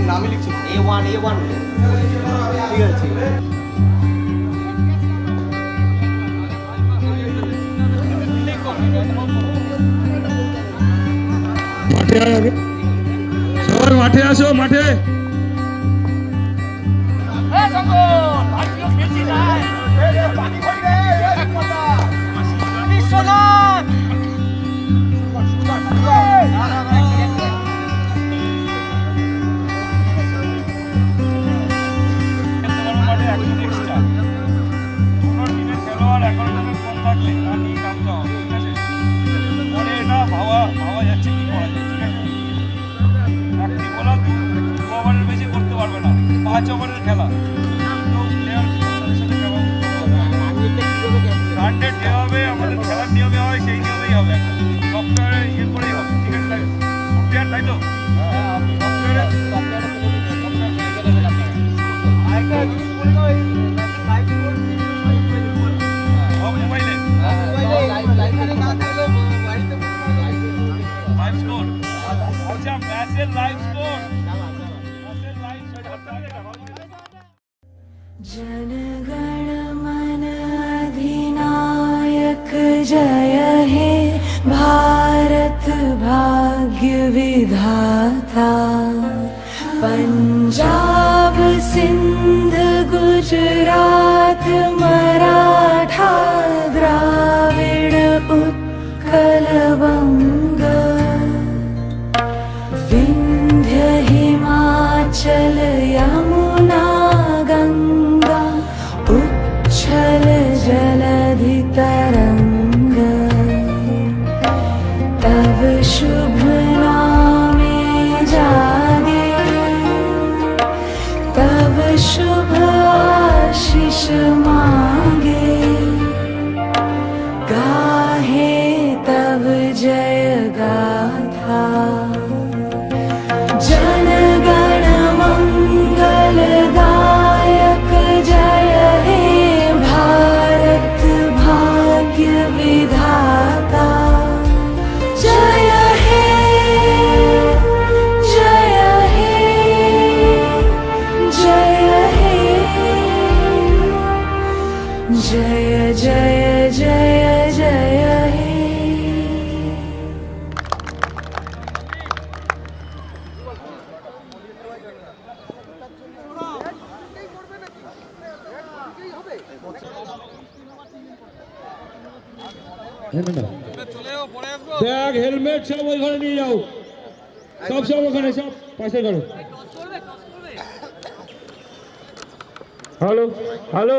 নামই লিখছি A1 ঠিক আছে। মাঠে আয়, সবাই মাঠে আসো, মাঠে খেলা যেভাবে আমাদের খেলার নিয়মে হয় সেই নিয়মেই হবে, সফটওয়্যারে ইয়ে করেই হবে, ঠিক আছে? সফটওয়্যার তাই তো মোবাইলে লাইভ স্কোর, আচ্ছা ম্যাচের লাইভ স্কোর, जनगण मन अधिनायक जय हे भारत भाग्य विधाता। पंजाब सिंध गुजरात मराठा द्राविड़ उत्कल बंग विंध्य हिमाचल यमुना गंगा उच्छल जलधि तरंग तव शुभ नामे जागे तव शुभ आशीष जय गाथा जनगण मंगलदायक जय हे भारत भाग्य विधाता जय हे जय हे जय हे जय जय जय जय हे ব্যাগ হেলমেট সব ওইখানে নিয়ে যাও, সব সব ওখানে, সব পাশে করো। হ্যালো হ্যালো,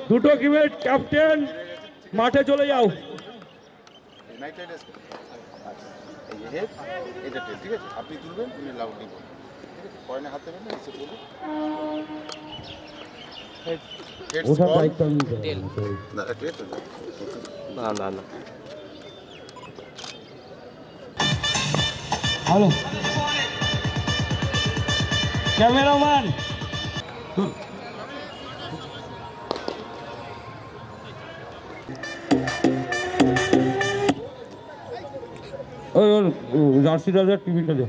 দুটো টিমের ক্যাপ্টেন মাঠে চলে যাও। ইউনাইটেড এই যে হেড, এটা টেল, ঠিক আছে? আপনি তুলবেন, উনি লাউডলি বলবেন, ঠিক আছে? পয়েন্টে হাত দেবেন না, নিচে বলুন। হেড ওটা দায়িত্ব আমি নেবো। না, টেল তো না না না হ্যালো ক্যামেরাম্যান, ওই জার্সিটা দে, টিভিটা দে।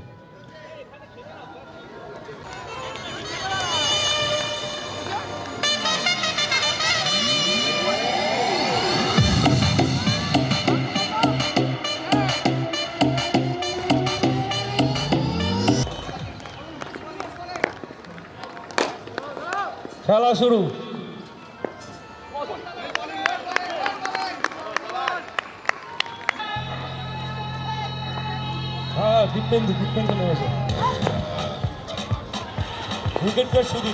খেলা শুরু। হ্যাঁ, দীপেন্দু নেমেছে। উইকেটটা শুরু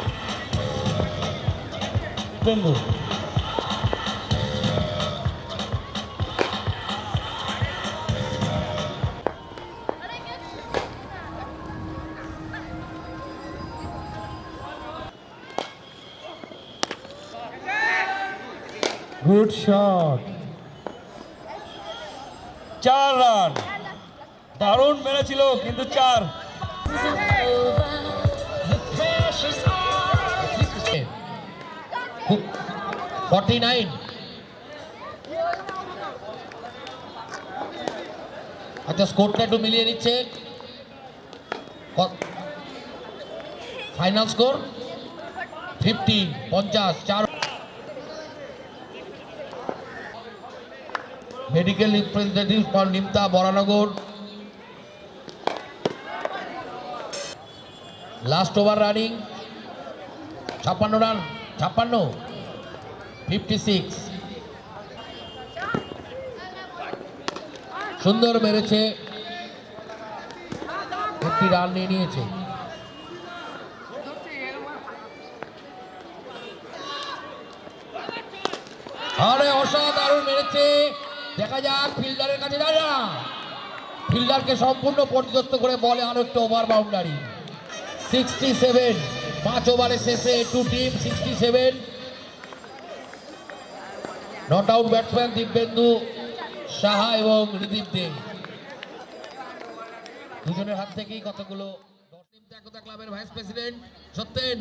দীপেন্দু। Good shot, 4 run. দারুণ মেরেছিল কিন্তু 4। আচ্ছা, স্কোরটা একটু মিলিয়ে নিচ্ছে। Final score 50 4। Medical representative for Nimta Baranagar. Last over running 56 run, 56 সুন্দর মেরেছে, একটি রান নিয়ে নিয়েছে। আরে অসাধারণ মেরেছে, দেখা যাক ফিল্ডারের কাছে যায় না, ফিল্ডারকে সম্পূর্ণ পর্যস্ত করে বলে আরো একটু ওভার বাউন্ডারি। 67, 5 ওভারের শেষে 2 team 67। Not out batsman Dibyendu Saha এবং রিদীপ দে, দুজনের হাত থেকেই কতগুলো। একতা ক্লাবের ভাইস প্রেসিডেন্ট সত্যেন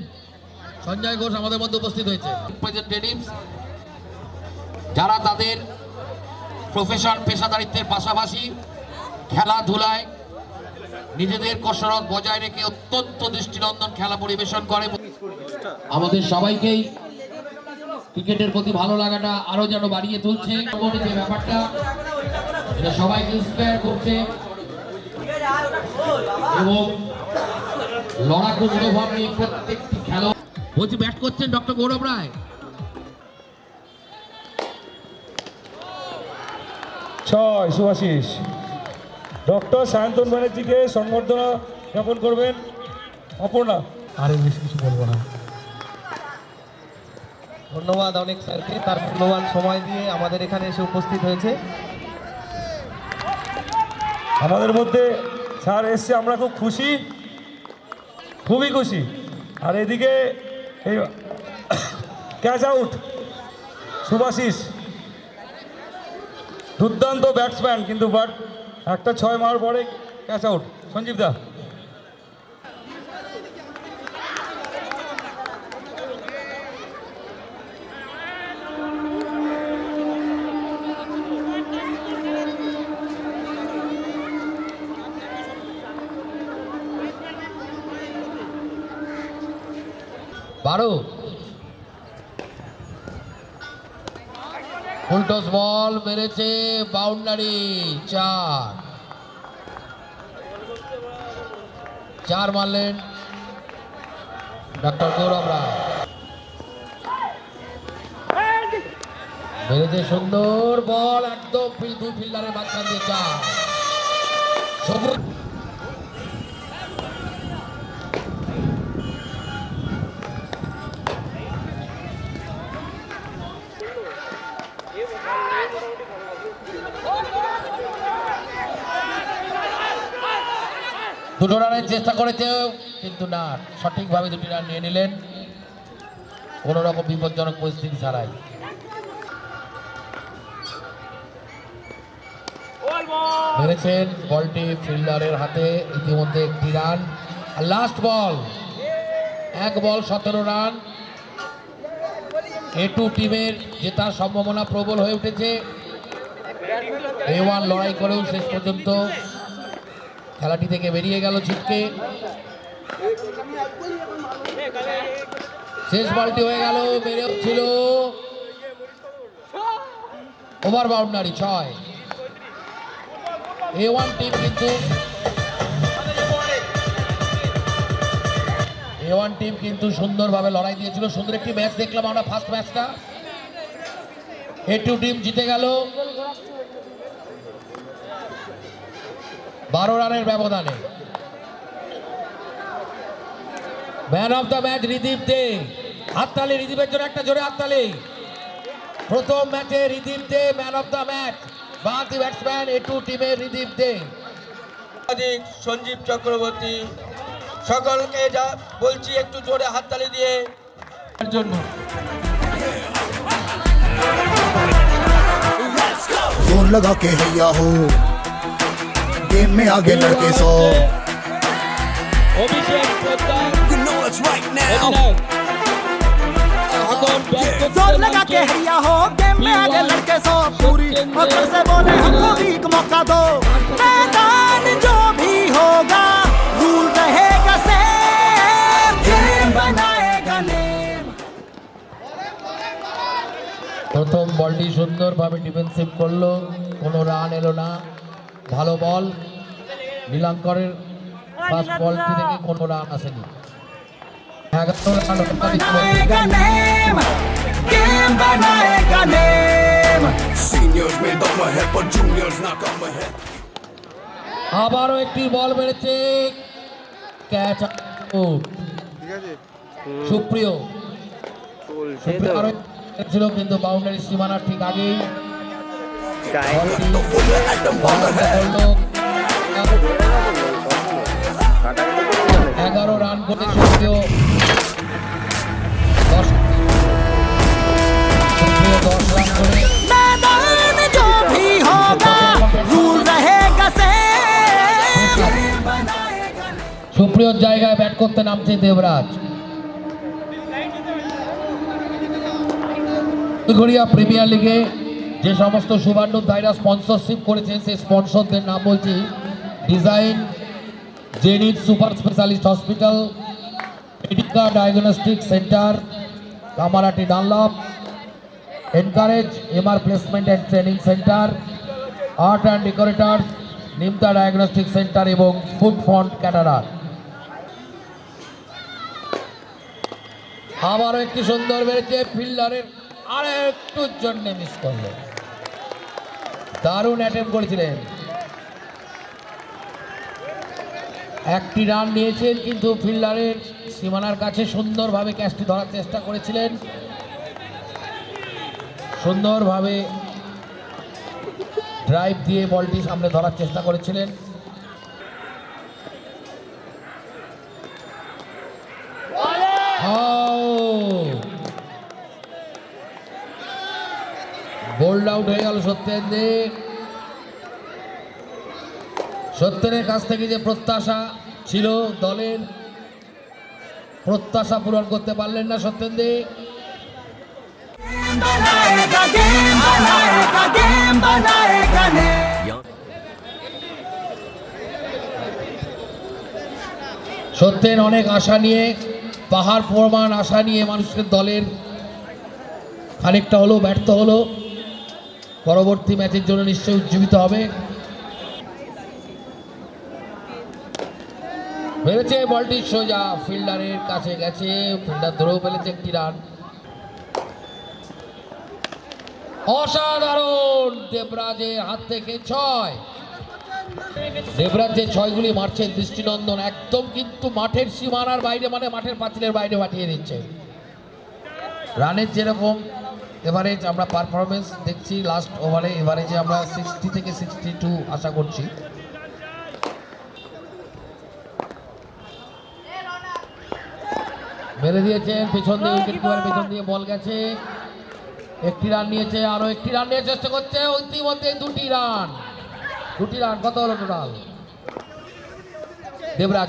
সঞ্জয় ঘোষ আমাদের মধ্যে উপস্থিত হয়েছে। রিপ্রেজেন্টেটিভস যারা তাদের প্রফেশন পেশাদারিত্বের পাশাপাশি খেলাধুলায় নিজেদের কসরত বজায় রেখে অত্যন্ত দৃষ্টিনন্দন খেলা পরিবেশন করে। আমাদের সবাইকেই ক্রিকেটের প্রতি ভালো লাগাটা আরো যেন বাড়িয়ে তুলছে। যে ব্যাপারটা এটা সবাইকে ইন্সপায়ার করছে এবং লড়াকু মনোভাব নিয়ে প্রত্যেকটি খেলা। বলছি ব্যাট করছেন ডক্টর গৌরব রায়। ছয় সুভাশিস। ডক্টর সায়ন্তন ব্যানার্জিকে সংবর্ধনা জ্ঞাপন করবেন অপর্ণা। আরে বেশি কিছু বলবো না। ধন্যবাদ অনেক স্যারকে, তার মূল্যবান সময় দিয়ে আমাদের এখানে এসে উপস্থিত হয়েছে। আমাদের মধ্যে স্যার এসছে, আমরা খুব খুশি, খুবই খুশি। আর এদিকে এই ক্যাচ আউট সুভাশিস, দুর্দান্ত ব্যাটসম্যান, কিন্তু বাট একটা 6 মারার পরে ক্যাচ আউট সঞ্জীব দা। বারো ফুলটস বল মেরেছে বাউন্ডারি, 4 মারলেন ডক্টর গৌরব রায়। মেরেছে সুন্দর বল, একদম দুই ফিল্ডারের মাঝখান দিয়ে 4। সবুজ দুটো রানের চেষ্টা করেছে কিন্তু না, সঠিকভাবে 2টি রান নিয়ে নিলেন কোন রকম বিপজ্জনক পরিস্থিতি ছাড়াই। মেরেছেন বলটি ফিল্ডারের হাতে, ইতিমধ্যে 1টি রান। লাস্ট বল, 1 বল 17 রান। A2 টিমের জেতার সম্ভাবনা প্রবল হয়ে উঠেছে। A1 লড়াই করেও শেষ পর্যন্ত খেলাটি থেকে বেরিয়ে গেল ছিটকে। শেষ বলটি হয়ে গেল, মেরেও ছিল ওভার বাউন্ডারি 6। A1 টিম কিন্তু সুন্দরভাবে লড়াই দিয়েছিল। সুন্দর একটি ম্যাচ দেখলাম আমরা ফার্স্ট ম্যাচটা। A2 টিম জিতে গেল 12 রানের ব্যবধানে। ম্যান অফ দ্য ম্যাচ রিদীপ দে। হাততালি রিদীপের জন্য, একটা জোরে হাততালি। প্রথম ম্যাচে রিদীপ দে ম্যান অফ দ্য ম্যাচ, বাঁহাতি ব্যাটসম্যান A2 টিমের রিদীপ দে। সঞ্জীব চক্রবর্তী, সকলকে যা বলছি একটু জোরে হাততালি দিয়ে জন্য। जोर लगा के हैया हो, गेम में आगे लड़के 100। You know it's right now. जोर लगा के हैया हो, गेम में आगे लड़के 100। पूरी अकड़ से बोले हमको भी एक मौका दो। मैदान जो भी होगा रूल रहेगा सेम, गेम बनाएगा नेम। প্রথম বলটি সুন্দরভাবে ডিফেন্সিভ করলো, কোনো রান এলো না। ভালো বল, নীলাঙ্করের ফার্স্ট বলটি থেকে কোনো রান আসেনি। 11 রান बनाएगा नेम, गेम बनाएगा नेम। Seniors में दम है पर juniors ना कम है। আবারও একটি বল মেরেছে, ক্যাচ আউট। সুপ্রিয় আরো ছিল কিন্তু বাউন্ডারি সীমানার ঠিক আগেই বলটি করলো। 11 রান করে সুপ্রিয় 10 রান করে। मैदान जो भी होगा रूल रहेगा सेम, गेम बनाएगा नेम। সুপ্রিয়র জায়গায় ব্যাট করতে নামছে দেবরাজ। গড়িয়া প্রিমিয়ার লিগে যে সমস্ত শুভান্নুধারীরা স্পন্সরশিপ করেছেন সেই স্পন্সরদের নাম বলছি: design, Zenith super specialist hospital, Medica diagnostic centre, Kamarhati Dunlop, encourage MR placement and training centre, art and decorators, Nimta diagnostic centre এবং ফুড ফন্ড ক্যাটারার। আবারও একটি সুন্দর বেড়েছে, ফিল্ডারের আর একটুর জন্য মিস করলো। দারুণ অ্যাটেম্প করেছিলেন, 1টি রান নিয়েছেন কিন্তু ফিল্ডারের সীমানার কাছে সুন্দরভাবে ক্যাচটি ধরার চেষ্টা করেছিলেন। সুন্দরভাবে ড্রাইভ দিয়ে বলটি সামনে ধরার চেষ্টা করেছিলেন। বোল্ড আউট হয়ে গেল সত্যেন্দ্র। সত্যেনের কাছ থেকে যে প্রত্যাশা ছিল দলের প্রত্যাশা পূরণ করতে পারলেন না সত্যেন্দ্র। সত্যেন অনেক আশা নিয়ে পাহাড় প্রমাণ আশা নিয়ে মানুষের দলের খানিকটা হলো ব্যর্থ হলো, পরবর্তী ম্যাচের জন্য নিশ্চয়ই উজ্জীবিত হবে। মেরেছে বলটি সোজা ফিল্ডারের কাছে গেছে, ফিল্ডার ধরেও ফেলেছে একটি রান। অসাধারণ দেবরাজের হাত থেকে 6। দেবরাজ যে 6গুলি মারছে দৃষ্টিনন্দন, একদম কিন্তু মাঠের সীমানার বাইরে, মানে মাঠের পাঁচিলের বাইরে পাঠিয়ে দিচ্ছে। রানের যেরকম এভারেজ আমরা পারফরমেন্স দেখছি লাস্ট ওভারে, এভারেজে আমরা 60 থেকে 62 আশা করছি। মেরে দিয়েছেন পেছন দিয়ে, উইকেট কিপার পেছন দিয়ে বল গেছে, একটি রান নিয়েছে, আরো একটি রান নিয়ে চেষ্টা করছে, ইতিমধ্যে 2টি রান। কত হলো টোটাল? দেবরাজ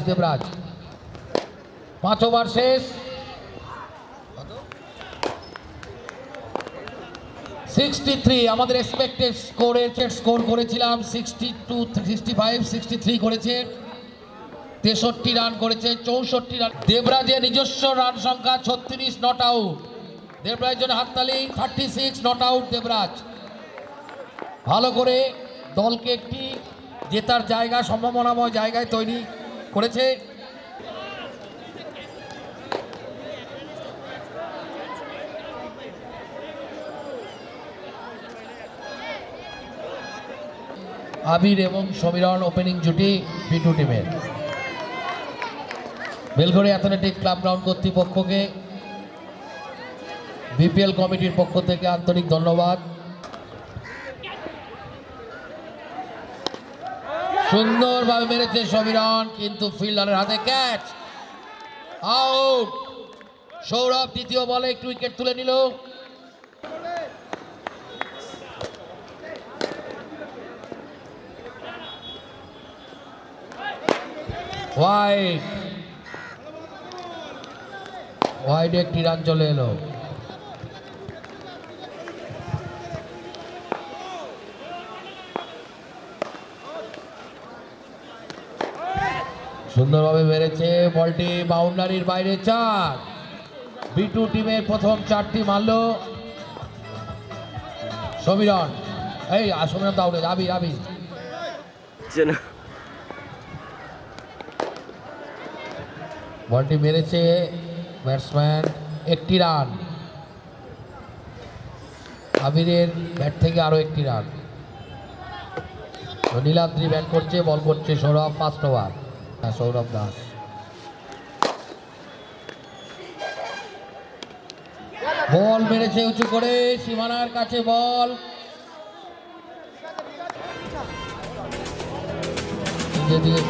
5 ওভার শেষ, 63 আমাদের এক্সপেক্টেড স্কোর করেছিলাম 62, 65, 63 করেছে, 63 রান করেছে, 64 রান। দেবরাজের নিজস্ব রান সংখ্যা 36 নট আউট। দেবরাজের জন্য হাততালি, 36 নট আউট দেবরাজ। ভালো করে দলকে একটি জেতার জায়গা, সম্ভাবনাময় জায়গায় তৈরি করেছে। আবির এবং সমীরণ ওপেনিং জুটি বিটু টিমের। বেলঘড়ি অ্যাথলেটিক ক্লাব গ্রাউন্ড কর্তৃপক্ষকে বিপিএল কমিটির পক্ষ থেকে আন্তরিক ধন্যবাদ। সুন্দরভাবে মেরেছে সমীরণ, কিন্তু ফিল্ডারের হাতে ক্যাচ, আউট। সৌরভ দ্বিতীয় বলে একটু উইকেট তুলে নিল। ওয়াইড একটি রান চলে এলো। সুন্দরভাবে মেরেছে বলটি, বাউন্ডারির বাইরে 4। বিটু টিমের প্রথম 4টি মারল সমীরণ। এই সমীরণ দাউড়ে আবির বলটি মেরেছে ব্যাটসম্যান, একটি রান। আবিরের ব্যাট থেকে আরো একটি রান। নীলাদ্রি ব্যাট করছে, বল করছে সৌরভ, ফার্স্ট ওভার। সৌরভ দাস বল মেরেছে উঁচু করে, সীমানার কাছে বল, দিয়ে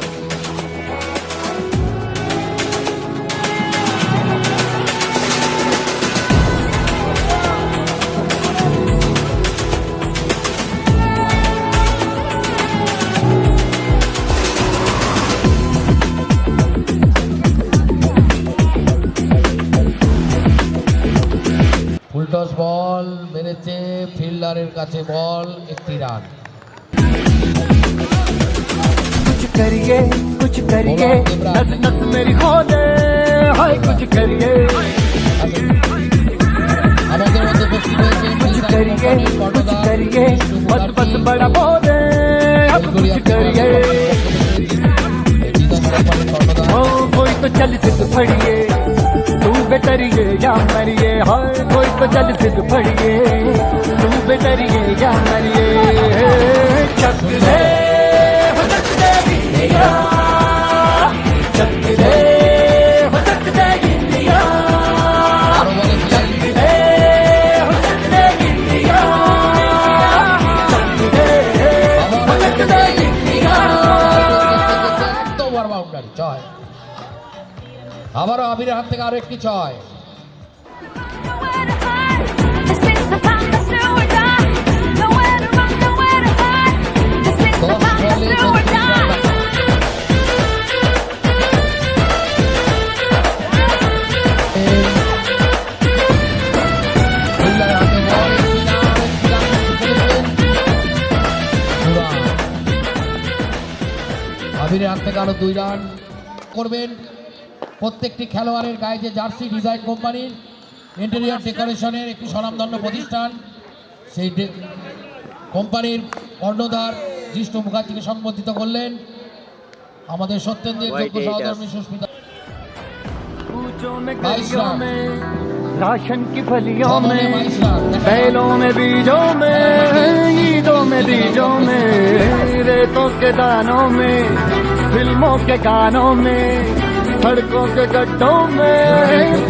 ফুলটস বল মেরেছে, ফিল্ডারের কাছে বল, একটি রান। कुछ करिए नस नस मेरी खोले हाय कुछ करिए कुछ करिए बस बस बड़ा बोले अब कुछ करिए ओ कोई तो चल सिद्ध फड़िए तू बेटरिए या मरिए हाय कोई तो चल सिद्ध फड़िए तू बेटरिए या मरिए चक दे আবারও আবিরের হাত থেকে আরো একটি 6। আবিরের হাত থেকে আরো 2 রান করবেন। প্রত্যেকটি খেলোয়াড়ের গায়ে যে জার্সি ডিজাইন কোম্পানির ইন্টেরিয়র ডেকোরেশনের একটি স্বনামধন্য প্রতিষ্ঠান, সেই কোম্পানির কর্ণধার জিষ্ণু মুখার্জিকে সম্বোধিত করলেন আমাদের সত্যেন্দ্রের যোগ্য সহধর্মী সুস্মিতা। कूचों में 22 गलियों रान। में राशन की फलियों छगोने में 22 रान। बैलों में बीजों में ईदों में बीजों में रेतों के दानों में फिल्मों के गानों में सड़कों के गड्ढों में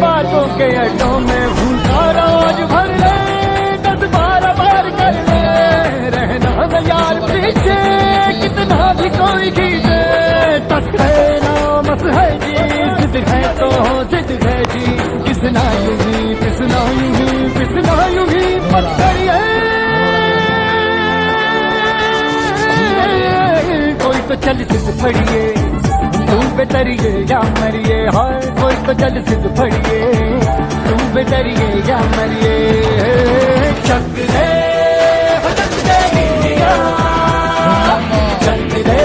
बातों के अड्डों में भूखा रोज भर ले 10-12 बार कर ले रहना न यार पीछे कितना भी कोई खींचे तक है नामस है जी जिद है तो जिद है जी किसना यूं ही पिसना यूं ही पिसना यूं ही मत करिए कोई तो चल सिद्ध फड़िए तुम बेतरिए या मरिए हाय कोई तो चल सिद्ध फड़िए तुम बेतरिए या मरिए चक दे हो चक दे इंडिया चक दे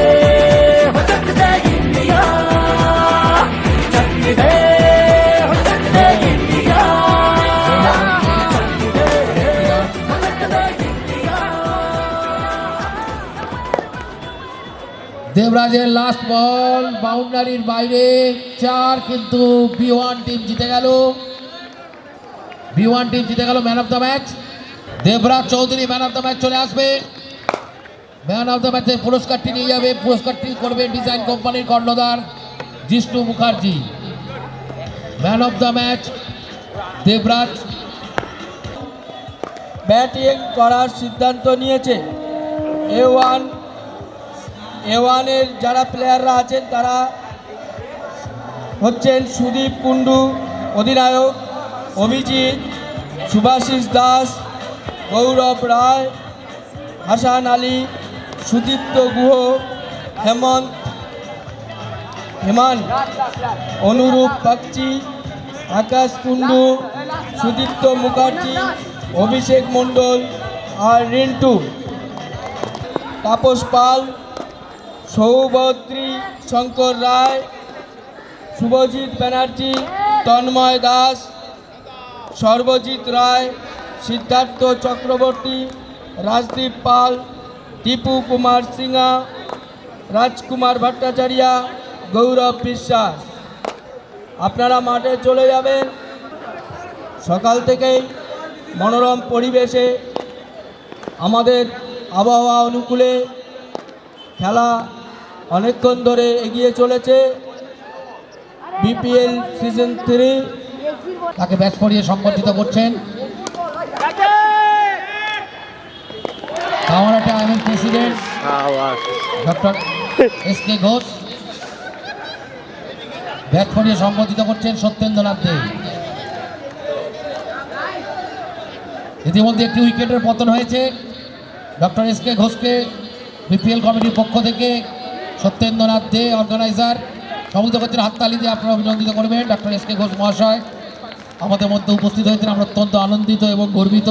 हो चक दे इंडिया चक दे हो चक दे इंडिया चक दे हो चक दे इंडिया। দেবরাজের লাস্ট বল বাউন্ডারির বাইরে 4, কিন্তু B1 টিম জিতে গেল। B1 টিম জিতে গেল man of the match. Debraj Chowdhury man of the match চলে আসবে। ম্যান অফ দ্য ম্যাচের পুরস্কারটি নিয়ে যাবে, পুরস্কারটি করবে ডিজাইন কোম্পানির কর্ণধার Jishnu Mukherjee. Man of the match Debraj. Batting করার সিদ্ধান্ত নিয়েছে এ1 এর যারা প্লেয়াররা আছেন তারা হচ্ছেন সুদীপ কুণ্ডু অধিনায়ক, অভিজিৎ, সুভাশিস দাস, গৌরব রায়, হাসান আলী, সুদীপ্ত গুহ, হেমন্ত, অনুরূপ বাগচি, আকাশ কুণ্ডু, সুদীপ্ত মুখার্জি, অভিষেক মণ্ডল আর রিন্টু, তাপস পাল, সৌভদ্রী শঙ্কর রায়, শুভজিৎ ব্যানার্জি, তন্ময় দাস, সর্বজিৎ রায়, সিদ্ধার্থ চক্রবর্তী, রাজদীপ পাল, দীপু কুমার সিংহা, রাজকুমার ভট্টাচার্য, গৌরব বিশ্বাস। আপনারা মাঠে চলে যাবেন। সকাল থেকেই মনোরম পরিবেশে আমাদের আবহাওয়া অনুকূলে খেলা অনেকক্ষণ ধরে এগিয়ে চলেছে। বিপিএল সিজন 3 তাকে ব্যাচ করিয়ে সম্বর্ধিত করছেন Kamarhati IML president doctor SK Ghosh. Batch করিয়ে সম্বর্ধিত করছেন সত্যেন্দ্রনাথ দে। ইতিমধ্যে একটি উইকেটের পতন হয়েছে। ডক্টর এসকে ঘোষকে বিপিএল কমিটির পক্ষ থেকে সত্যেন্দ্রনাথ দে অর্গানাইজার সম্বোধিত করছেন। হাততালি দিয়ে আপনারা অভিনন্দিত করবেন। ডক্টর এসকে ঘোষ মহাশয় আমাদের মধ্যে উপস্থিত হয়েছেন, আমরা অত্যন্ত আনন্দিত এবং গর্বিত।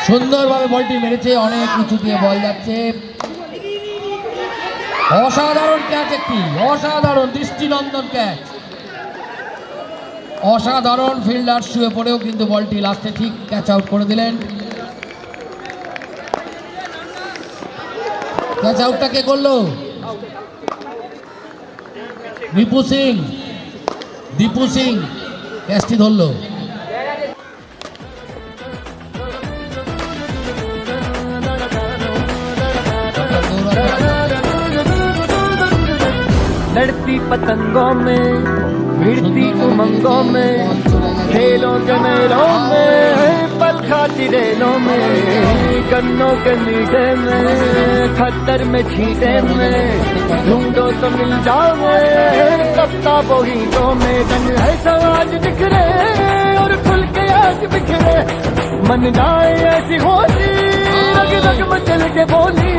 সুন্দরভাবে বলটি মেরেছে, অনেক উঁচু দিয়ে বল যাচ্ছে। অসাধারণ ক্যাচ, একটি অসাধারণ দৃষ্টিনন্দন ক্যাচ, অসাধারণ ফিল্ডার শুয়ে পড়েও কিন্তু বলটি লাস্টে ঠিক ক্যাচ আউট করে দিলেন। ক্যাচ আউটটা কে করলো? দীপু সিং ক্যাচটি ধরলো। लड़ती पतंगों में भिड़ती उमंगों में खेलों के मेलों में पल खाती रेलों में गन्नों के मीठे में खतर में छींटे में ढूंढो तो मिल जाओगे किताबों गीतों में रंग है समाज बिखरे और खुल के आज बिखरे मन जाए ऐसी होती रग रग मचल के बोली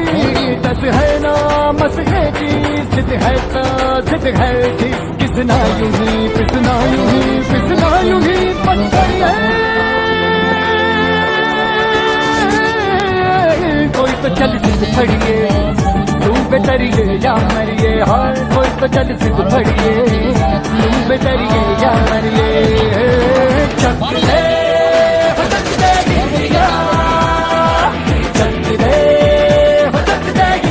दस है ना मसले की जिद है तो जिद है थी किसना यूं ही पिसना यूं ही पिसना यूं ही पत्थर है कोई तो चल सिद्ध फड़िए तू बेतरिए या मरिए हाय कोई तो चल सिद्ध फड़िए तू बेतरिए या मरिए चक दे इंडिया चक दे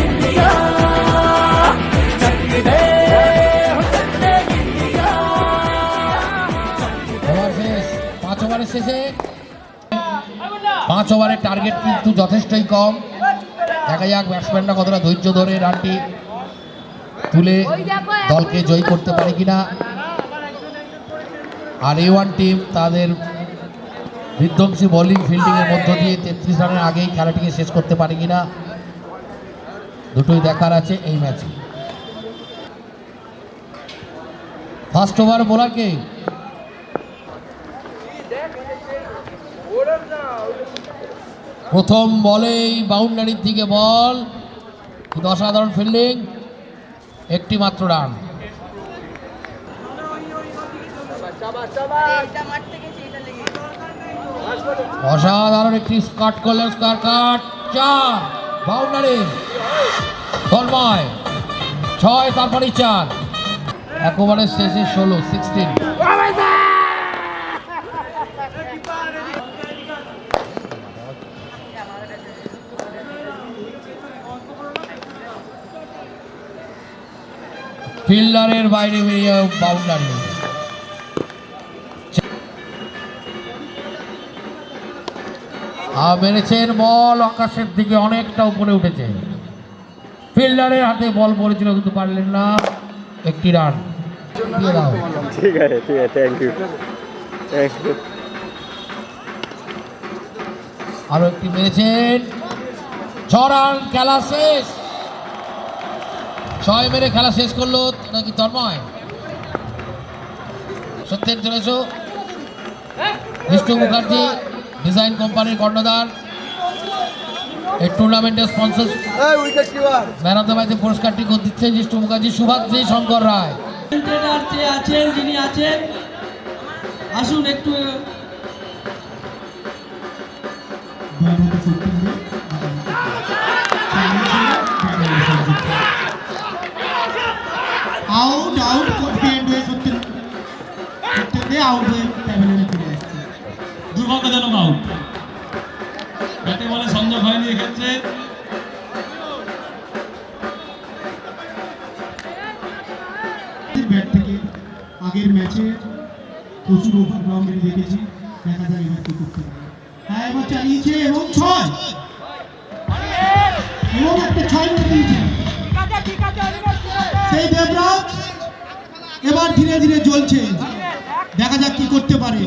इंडिया चक दे इंडिया ওভার শেষ 5 ওভারের শেষে 5 ওভারের টার্গেট কিন্তু যথেষ্টই কম। দেখা যাক ব্যাটসম্যানরা কতটা ধৈর্য ধরে রানটি তুলে দলকে জয়ী করতে পারে কিনা। আর A1 টিম তাদের বিধ্বংসী বোলিং ফিল্ডিংয়ের মধ্য দিয়ে 33 রানের আগেই খেলাটিকে শেষ করতে পারে কিনা, দুটোই দেখার আছে এই ম্যাচে। ফার্স্ট ওভার বোলারকে প্রথম বলেই বাউন্ডারির দিকে বল, কিন্তু অসাধারণ ফিল্ডিং, একটি মাত্র রান। অসাধারণ একটি কাট করলেন, স্কোয়ার কাট, 4 বাউন্ডারি, তন্ময় 6, তারপরে 4, এক ওভারের শেষে 16। ফিল্ডারের বাইরে বেরিয়ে বাউন্ডারি। মেরেছেন বল আকাশের দিকে অনেকটা উপরে উঠেছে, ফিল্ডারের হাতে বল পড়েছিল কিন্তু পারলেন না, একটি রান দিয়ে দাও। ঠিক আছে থ্যাংক ইউ আরো একটি মেরেছেন, 6 রান, খেলা শেষ। 6 মেরে খেলা শেষ করলো নাকি তন্ময়? সত্যেন চলে এসো। বিষ্ণু মুখার্জি ডিজাইন কোম্পানির কর্ণধার, এই টুর্নামেন্টের স্পন্সর, ম্যান অফ দ্য ম্যাচের পুরস্কারটি দিচ্ছে বিষ্ণু মুখার্জি, শুভাশ্রী শঙ্কর রায়। আছেন যিনি আছেন, আসুন একটু আউট আউট কনফিডেন্ট হয়ে সত্যি আউট হয়ে প্যাভিলিয়নে ফিরে আসছে, দুর্ভাগ্যজনক আউট। ব্যাটে বলে সংযোগ হয়নি এক্ষেত্রে। ব্যাট থেকে আগের ম্যাচে প্রচুর ওভারগ্রাউন্ডে দেখেছি, দেখা যায় এবার কি করতে পারে। হ্যাঁ এবার চালিয়েছে এবং 6 এবং একটা 6 করে দিয়েছে সেই দেবরাজ, এবার ধীরে ধীরে জ্বলছে, দেখা যাক কি করতে পারে।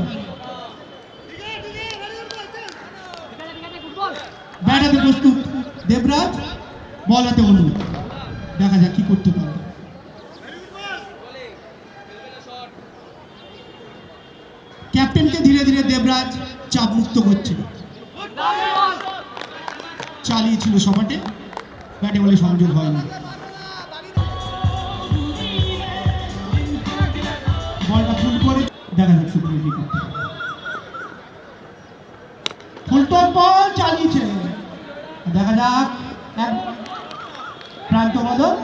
ব্যাট হাতে প্রস্তুত দেবরাজ, বল হাতে অনু, দেখা যাক কি করতে পারে। ক্যাপ্টেনকে ধীরে ধীরে দেবরাজ চাপ মুক্ত করছে, চালিয়েছিল সপাটে, ব্যাটে বলে সংযোগ হয়নি। বলটা ফুল করে দেখা যাক সুপ্রিয় কি করতে পারে। ফুলটন বল চালিয়েছে, দেখা যাক এক প্রান্ত বদল,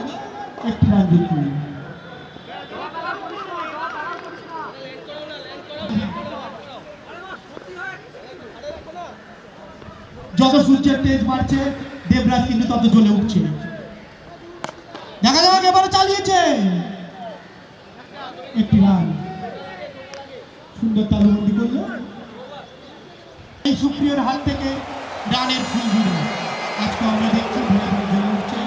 একটি রান যোগ করল। যত সূর্যের তেজ বাড়ছে দেবরাজ কিন্তু তত জ্বলে উঠছে, দেখা যাক এবারে চালিয়েছে, একটি রান, সুন্দর তালুবন্দি করলো। এই সুপ্রিয়র হাত থেকে রানের ফুলগুলো আজকে আমরা দেখছি ধীরে ধীরে জ্বলে উঠছে।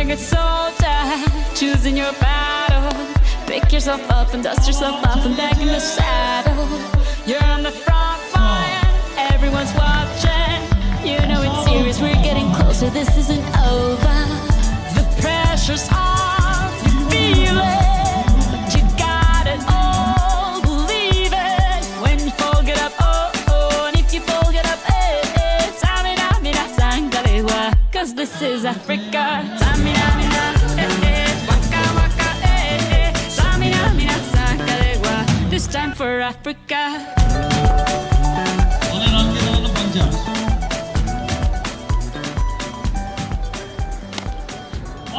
a good soldier, choosing your battles. Pick yourself up and dust yourself off and back in the saddle. You're on the front line, everyone's watching. You know it's serious, we're getting closer, this isn't over. The pressure's on, you feel it, but you got it all, believe it. When you fold it up, oh, oh, and if you fold it up, eh, eh, Samina, mina, sangalewa, 'cause this is Africa. Samina, mina, eh, eh, waka, waka, eh, eh, Samina, mina, sangalewa, this time for Africa.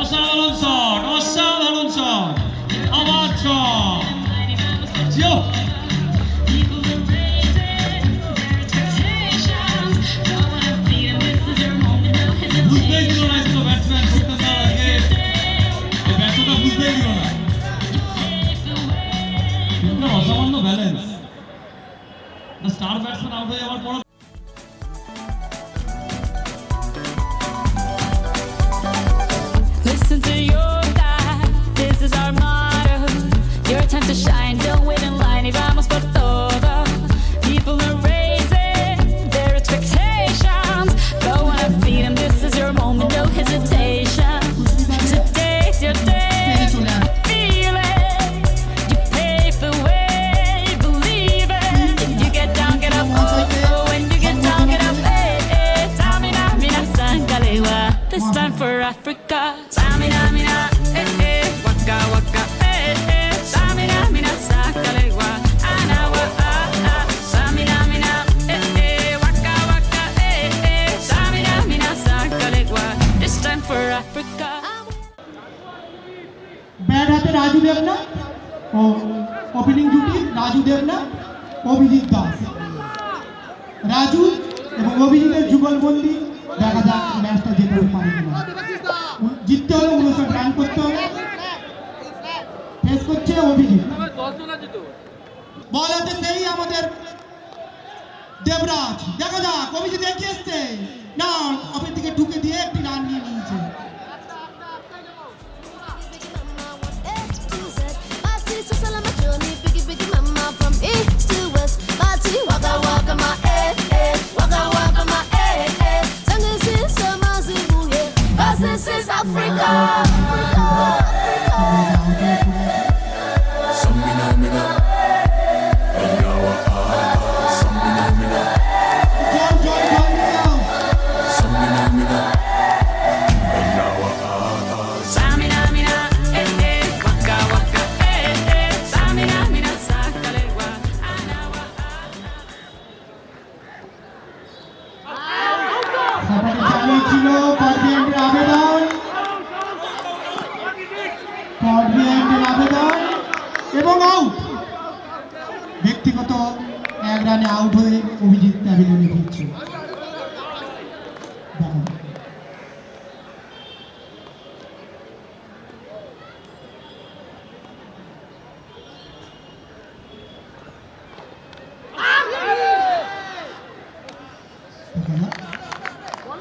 অসাধারণ shot, অসাধারণ shot, আবার shot, Jio. বুঝতেই দিল না তো batsman করতে তার আগে এই ব্যাটটা বুঝতেই দিল না, কিন্তু অসামান্য ব্যালেন্স। স্টার ব্যাটসম্যান আউট হয়ে যাওয়ার পর Listen to your God, this is our motto. Your time to shine, don't wait in line y vamos por todo. People are raising their expectations. Go on and feed them, this is your moment, no hesitation. Today's your day, feel it. You pave the way, believe it. If you get down, get up, oh, oh. When you get down, get up, eh, eh. Tamina, mina, sangalewa, this time for Africa. Samina, mina, eh, eh, waka, waka, eh, eh, Samina, mina, sangalewa, anawa, ah, ah, Samina, mina, eh, eh, waka, waka, eh, eh, Samina, mina, sangalewa, this time for Africa. Bat হাতে রাজু দেবনা ও opening জুটি রাজু দেবনা, অভিজিৎ দাস। রাজু এবং অভিজিতের যুগলবন্দি, দেখা যাক ম্যাচটা যেতে পারে কিনা। জিততে হলে 59 রান করতে হবে। ফেস করছে অভিজিৎ, বল হাতে সেই আমাদের দেবরাজ। দেখা যাক অভিজিৎ এগিয়ে এসছে না, অপের দিকে ঢুকে দিয়ে একটি রান নিয়ে নিয়েছে। This is Africa. Samina, mina, eh, eh, waka, waka, eh, eh, Samina, mina, sangalewa, anawa, সাপাটে চালিয়েছিল কর্ডিয়েন্টের আবেদন, কর্ডিয়েন্টের আবেদন এবং আউট। ব্যক্তিগত 1 রানে আউট হয়ে অভিজিৎ প্যাভিলিয়নে ফিরছে।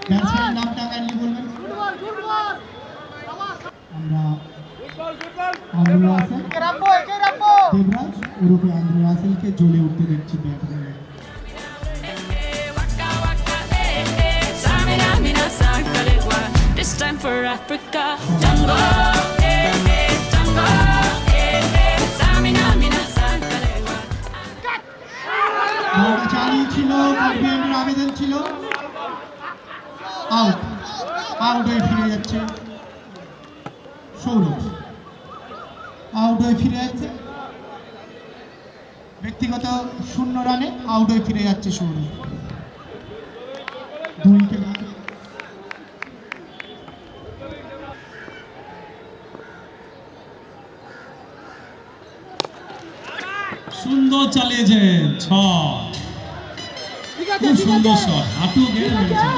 ব্যাটসম্যানের নামটা কাইন্ডলি বলবেন। আমরা আন্দ্রে রাসেল, দেবরাজ ওরফে আন্দ্রে রাসেলকে জ্বলে উঠতে দেখছি ব্যাট বলে। waka, waka, eh, eh, Samina, mina, sangalewa, this time for Africa. Jungle, eh, eh, jungle, eh, eh, Samina, mina, sangalewa. বলটা চালিয়েছিল, কর্ডিয়েন্টের আবেদন ছিল, আউট। আউট হয়ে ফিরে যাচ্ছে সৌরভ, আউট হয়ে ফিরে যাচ্ছে ব্যক্তিগত 0 রানে আউট হয়ে ফিরে যাচ্ছে সৌরভ। 2 উইকেট। সুন্দর চালিয়েছেন ছট, খুব সুন্দর শট, হাঁটু গেড়ে মেরেছে।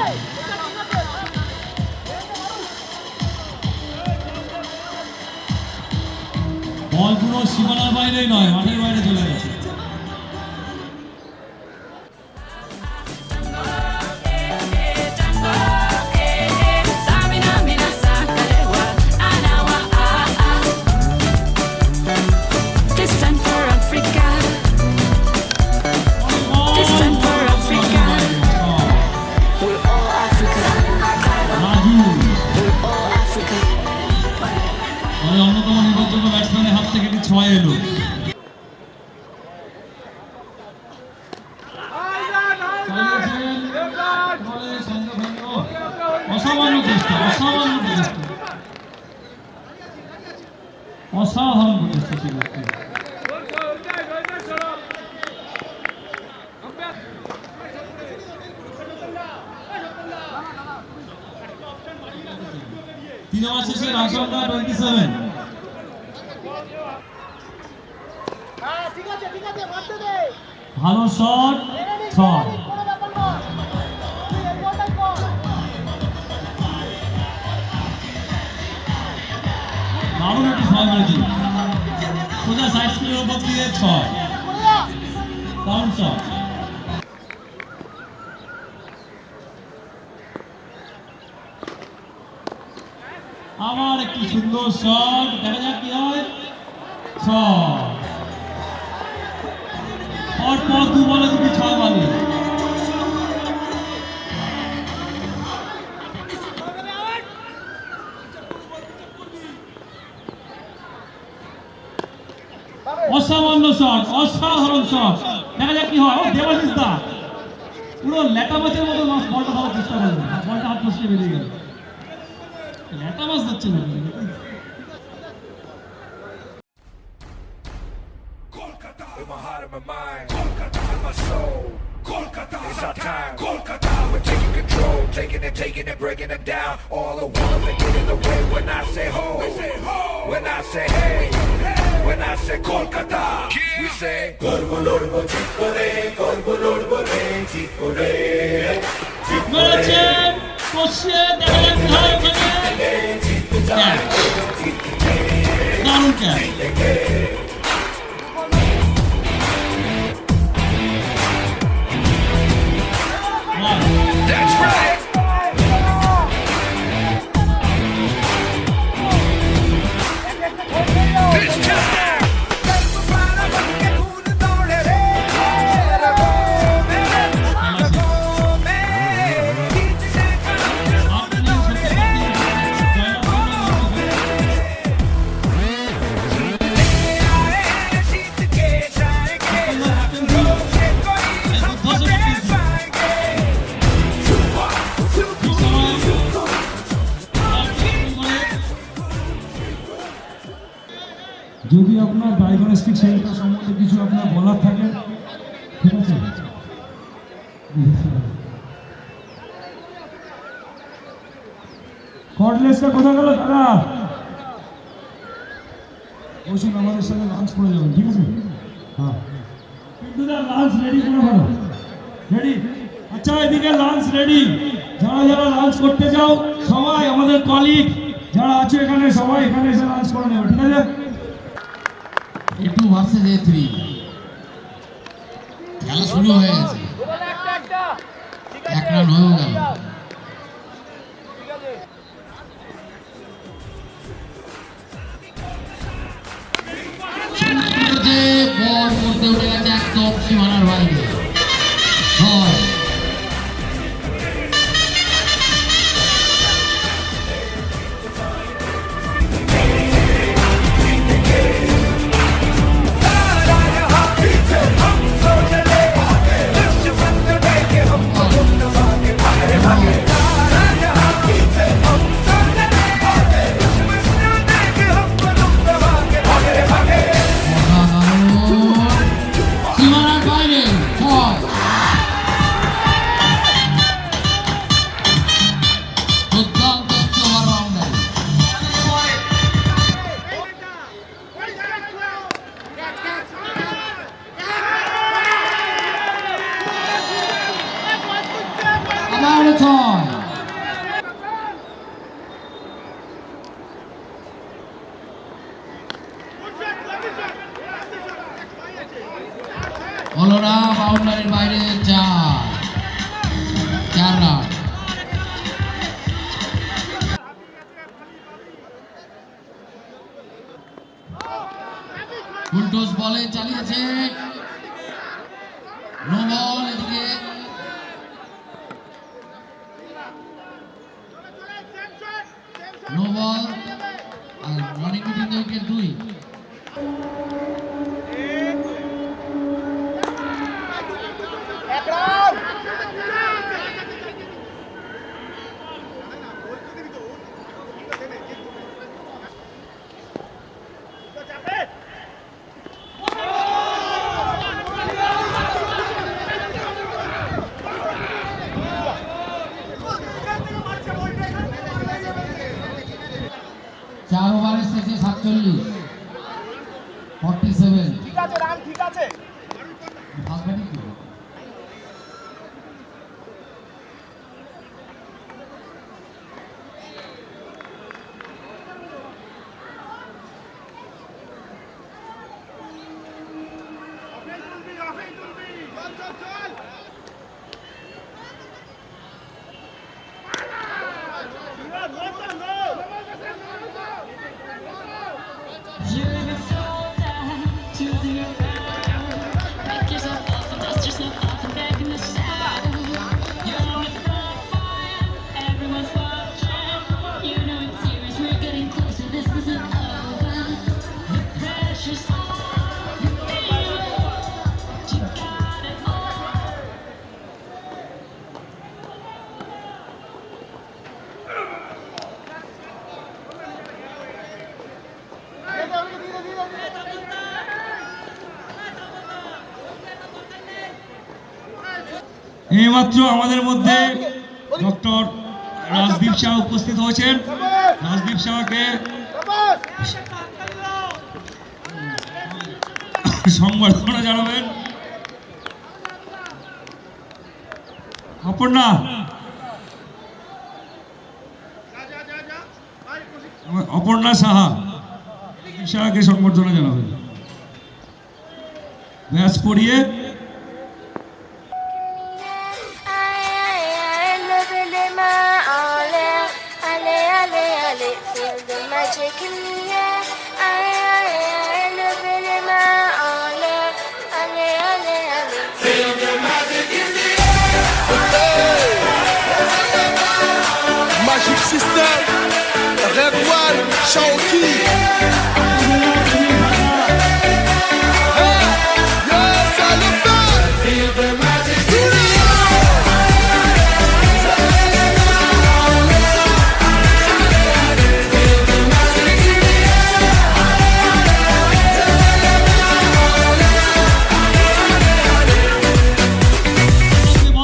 বল পুরো সীমানার বাইরেই নয়, মাঠের বাইরে চলে গেছে। Samina, mina, sangalewa, প্রচেষ্টা, অসাধারণ প্রচেষ্টা, অসাধারণ প্রচেষ্টা ছিল। তিন ওভার শেষে রান সংখ্যা 27। ভালো শট, 6। দারুণ একটি শট মেরেছে, সোজা সাইড স্ক্রিনের উপর দিয়ে 6। দারুণ শট। আবার একটি সুন্দর শট, দেখা যাক কি হয়। 6। পরপর 2 বলে 2টি 6 মারলে। অসামান্য শট, অসাধারণ শট, দেখা যাক কি হয়। ও দেবাশিস দা পুরো লেটা মাছের মতো মাছ বলটা ধরার চেষ্টা করবে, বলটা হাত ফসকে বেরিয়ে গেল। লেটা মাছ ধরছে না। In my heart and my mind, Kolkata in my soul, Kolkata, it's our time, Kolkata, we're taking control, taking it, breaking them down, all the walls that get in the way when I say ho, when I say hey, when I say Kolkata, we say Korbo lorbo chikore, korbo lorbo re, chikore, মেরেছে, কষিয়ে দেখা যাক কি হয় ওখানে। দারুণ catch. that's right. This time. যদি আপনার ডায়াগনস্টিক সেন্টার সম্বন্ধে কিছু আপনার বলার থাকে, ঠিক আছে। কর্ডলেসটা কোথা গেল দাদা? বসুন, আমাদের সাথে লাঞ্চ করে যাবেন, ঠিক আছে। হ্যাঁ, কিন্তু লাঞ্চ রেডি করে ভালো রেডি। আচ্ছা, এদিকে লাঞ্চ রেডি। যারা যারা লাঞ্চ করতে যাও সবাই, আমাদের কলিগ যারা আছে এখানে সবাই এখানে এসে লাঞ্চ করে নেবে, ঠিক আছে। A2 ভার্সেস A3 খেলা শুরু হয়ে গেছে, 1 রান হয়ে গেল। বল করতে উঠে গেছে একদম সীমানার বাইরে। 6। সীমানার বাইরে 6। দুর্দান্ত একটি অলরাউন্ডার। আবার 6। অলরা বাউন্ডারির বাইরে 4 রান। ফুলটস বলে চালিয়েছে, নো বল। এদিকে নো বল আর রানিং বিটুইন দ্য উইকেট 2। 4 ওভারের শেষে 47 47 ঠিক আছে রান ঠিক আছে You're a soldier, choosing your path. Make yourself off and dust yourself off and back in the saddle. You're on the front fire, everyone's watching. You know it's serious, we're getting closer, this isn't over. The pressure's on, you feel it, you got it all. এইমাত্র আমাদের মধ্যে doctor Rajdeep Shah উপস্থিত হয়েছেন। রাজদীপ শাহকে সংবর্ধনা জানাবেন। অপর্ণা অপর্ণা সাহা রাজদীপ শাহকে সংবর্ধনা জানাবেন। ব্যাস পড়িয়ে Magic System, Red One, Shaoki.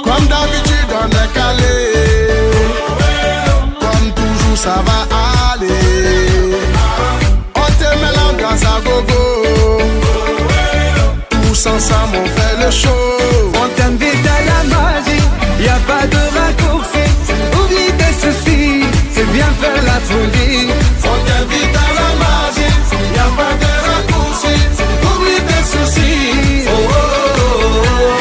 Comme d'habitude, on est calé. Comme toujours, ça va aller. On te met l'ambiance à gogo. Tous ensemble, on fait le show. On t'invite à la magie. Y a pas de raccourci. Oublie tes soucis. C'est bien faire la folie. On t'invite à la magie. Y a pas de raccourci. Oublie tes soucis. Oh, oh, oh, oh.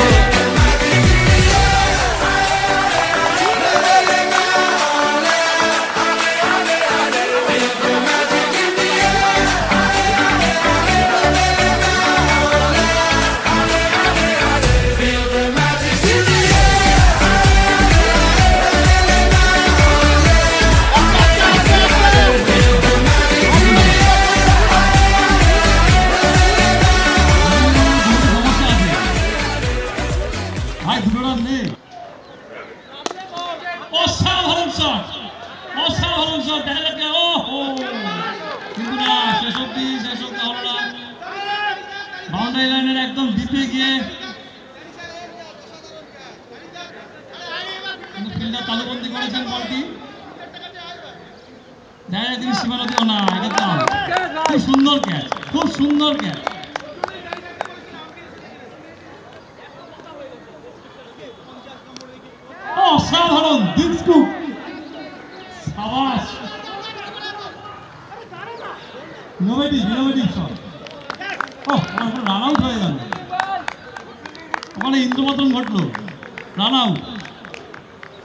অসাধারণ shot, অসাধারণ shot দেখা যাচ্ছে। ও কিন্তু না, শেষ অব্দি হলো না। বাউন্ডারি লাইনের একদম ডিপে গিয়ে ফিল্ডার তালুবন্দি করেছেন বলটি। দেখা যায় তিনি সীমানাতেও না, এটা খুব সুন্দর ক্যাচ, খুব সুন্দর ক্যাচ। অসাধারণ দিলস্কু, সাবাস, ইনোভেটিভ শট। রান আউট হয়ে গেল, ওখানে ইন্দ্রপতন ঘটলো, রান আউট।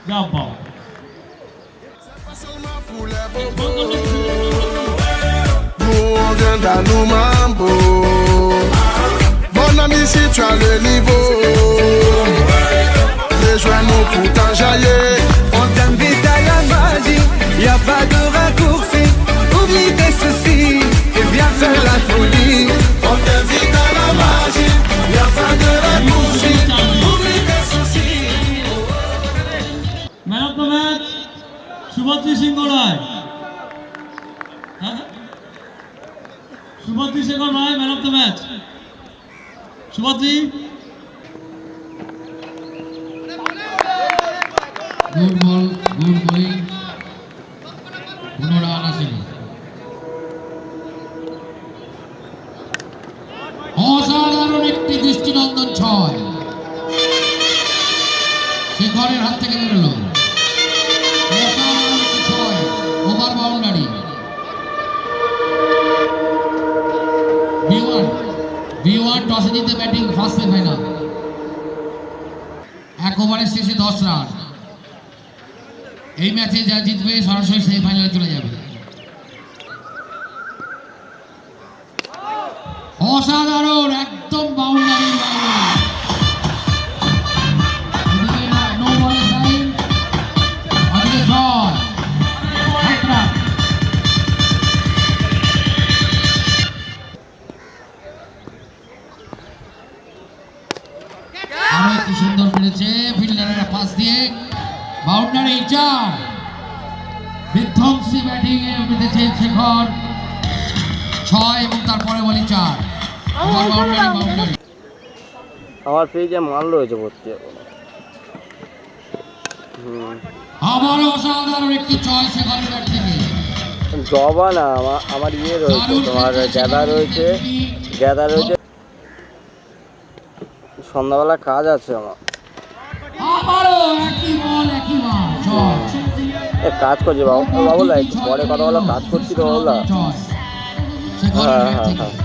যা পাও Mon ami, si tu as le niveau, rejoins-nous pour t'enjailler. On t'invite à la magie, y a pas de raccourci. Oublie tes soucis et viens faire la folie. On t'invite à la magie, y a pas de raccourci. Oublie tes soucis. Man of the match Subhadri Sinha Roy. Subhadri Sinha Roy man of the match. Subhadri, good ball, good bowling, 15 run আসেনি। দৃষ্টিনন্দন 6 শেখরের হাত থেকে বেরোলো অসাধারণ একটি 6 over boundary V1 টসে জিতে batting first semifinal 1 ওভারের শেষে 10 রান এই ম্যাচে যা জিতবে সরাসরি সেমিফাইনালে চলে যাবে অসাধারণ একদম বাউন্ডারি নো বলের সাইন ওদিকে জয় আরো একটু সুন্দর পেরেছে ফিল্ডারের পাস দিয়ে বাউন্ডারি 4 বিধ্বংসী ব্যাটিং এ উঠেছে শেখর 6 এবং তারপরে বলি 4 বাউন্ডারি আমার ফ্রিজে মাল রয়েছে ভর্তি আবার অসাধারণ একটি 6 শেখরের ব্যাট থেকে জবা না আমার ইয়ে রয়েছে তোমার গ্যাদা রয়েছে সন্ধ্যাবেলা কাজ আছে আমার আবারও একই বল কাজ করছি বাবুলা একটু পরে কথা বলো কাজ করছি তো বাবুলা হ্যাঁ ঠিক আছে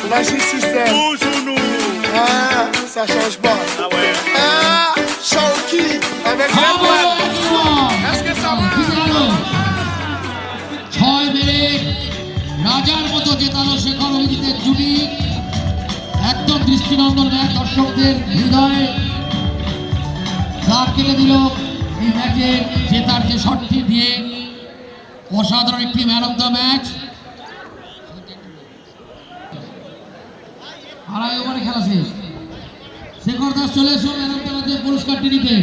Imagine système. Ça change pas. Ah ouais. Shawky avec Redman. Est-ce que ça va? 6 মেরে রাজার মতো জেতালো শেখর অভিজিতের জুটি একদম দৃষ্টিনন্দন ম্যাচ দর্শকদের হৃদয়ে দাগ কেটে দিল এই ম্যাচে জেতার যে শটটি দিয়ে অসাধারণ একটি ম্যান অফ দ্য ম্যাচ আড়াই ওভারে খেলা শেষ শেখর দাস চলে এসো ম্যান অফ দ্য ম্যাচের পুরস্কারটি নিতে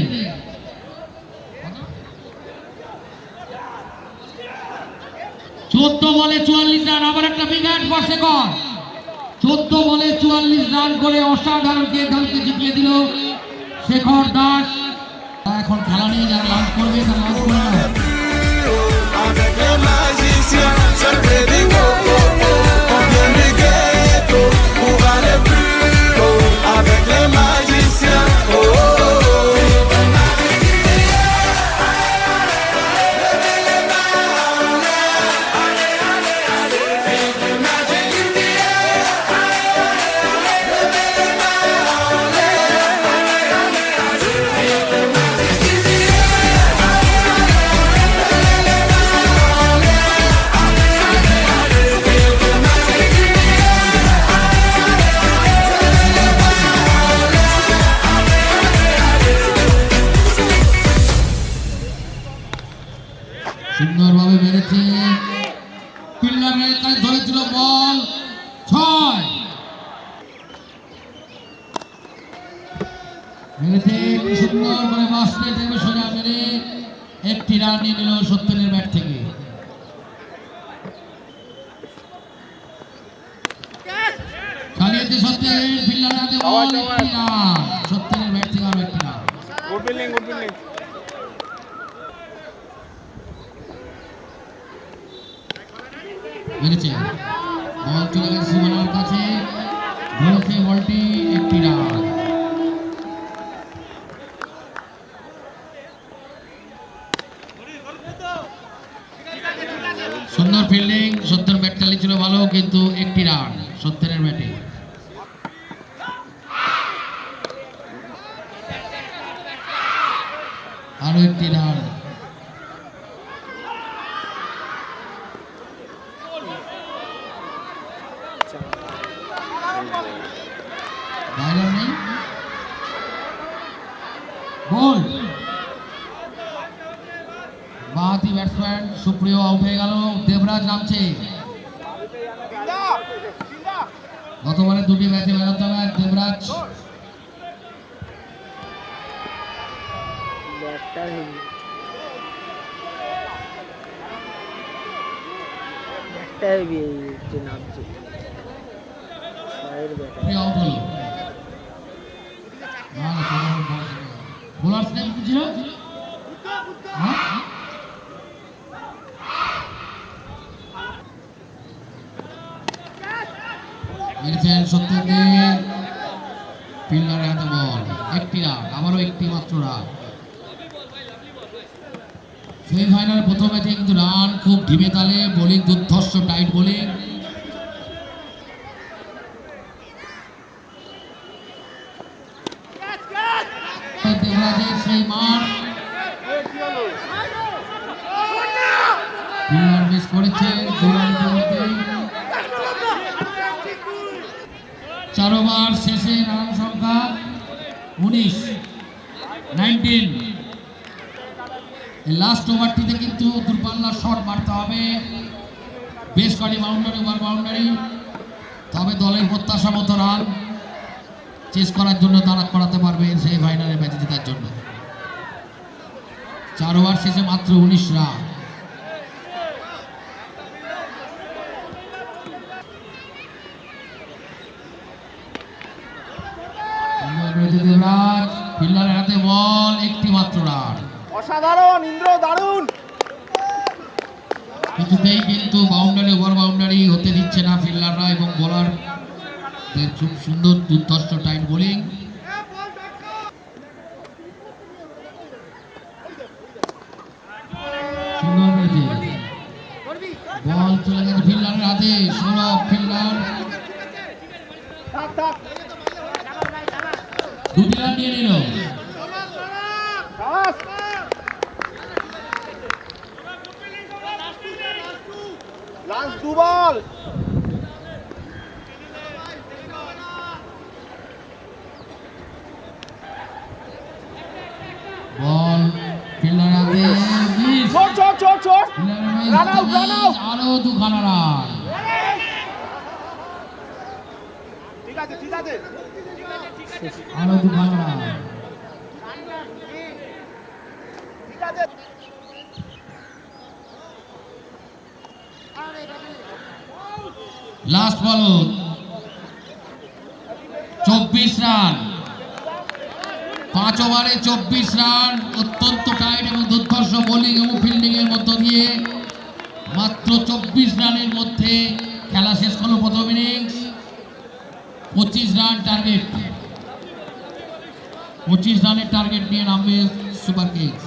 14 বলে 44 রান আবার একটা বিগ হ্যান্ড ফর শেখর 14 বলে 44 রান করে অসাধারণকে দলকে জিতিয়ে দিল শেখর দাস এখন খেলা নিয়ে যারা লাঞ্চ করবে তারা লাঞ্চ করে না সুন্দরভাবে মেরেছে ফিল্ডারের কাছে ধরেছিল বল 6 মেরেছে সুন্দর করে বাসতে থেকে সোজা মেরে একটি রান নিয়ে নিল সত্যেনের ব্যাট থেকে চালিয়েছে সত্যেন ফিল্ডারের হাতে বল একটি রান সত্যেনের ব্যাট থেকে আরো একটি রান গুড বিল্ডিং মেরেছে বল চলে গেছে সীমানার কাছে ধরেছে বলটি একটি রান সুন্দর ফিল্ডিং সত্যের ব্যাট চালিয়েছিল ভালো কিন্তু একটি রান সত্যেনের ব্যাটে আরো একটি রান বাইরে নেই বল বাদ সুপ্রিয় আউট হয়ে গেল, দেবরাজ নামছে। গতবারে দুটি ম্যাচে man of the match Debraj. Out হলো। বোলার স্ন্যাপ ছিল, সত্যেন্দ্রের ফিল্ডারের হাতে বল, একটি রান, আবারও একটি মাত্র রান। সেমিফাইনালের প্রথম ম্যাচে কিন্তু রান খুব ঢিমে তালে, বোলিং দুর্ধর্ষ টাইট বোলিং। দেবরাজের সেই মাঠ, ফিল্ডার মিস করেছে, 2 রানের মধ্যেই 4 ওভার শেষে রান সংখ্যা 19। লাস্ট ওভারটিতে কিন্তু দূরপাল্লা শট মারতে হবে, বেশ কটি বাউন্ডারি, ওভার বাউন্ডারি, তবে দলের প্রত্যাশা মতো রান চেস করার জন্য দাঁড়া করাতে পারবে সেই ফাইনালের ম্যাচে জেতার জন্য। 4 ওভার শেষে মাত্র 19 রান। দেবরাজ ফিল্ডারের হাতে বল, একটি মাত্র রান। অসাধারণ ইন্দ্র, দারুণ। কিছুতেই কিন্তু বাউন্ডারি ওভার বাউন্ডারি হতে দিচ্ছে না ফিল্ডাররা এবং বোলার, খুব সুন্দর দুর্ধর্ষ টাইট বোলিং। বল চলে গেছে ফিল্ডারের হাতে, সৌরভ ফিল্ডার 2টি রান নিয়ে নিল। লাস্ট 2 বল। বল ফিল্ডারের হাতে, আরো 2খানা রান। আরো 2খানা রান। লাস্ট বল 24 রান, 5 ওভারে 24 রান, অত্যন্ত টাইট এবং দুর্ধর্ষ বোলিং এবং ফিল্ডিং এর মধ্য দিয়ে মাত্র 24 রানের মধ্যে খেলা শেষ করলো প্রথম ইনিংস। 25 রান টার্গেট, 25 রানের টার্গেট নিয়ে নামবে সুপার কিংস।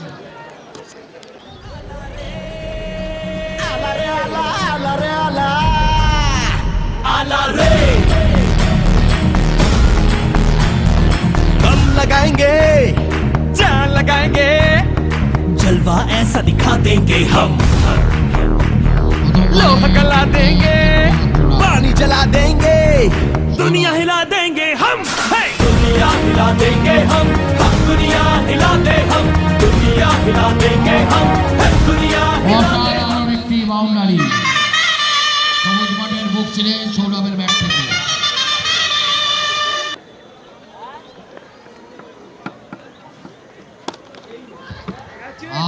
दम लगाएंगे, जान लगाएंगे, जलवा ऐसा दिखा देंगे हम, लोहा गला देंगे, पानी जला देंगे, दुनिया हिला देंगे हम, दुनिया हिला देंगे हम, दुनिया हिला दे हम, दुनिया हिला देंगे हम, दुनिया অসাধারণ একটি বাউন্ডারি সবুজ মাঠের বুক ছিঁড়ে সৌরভের ব্যাট থেকে।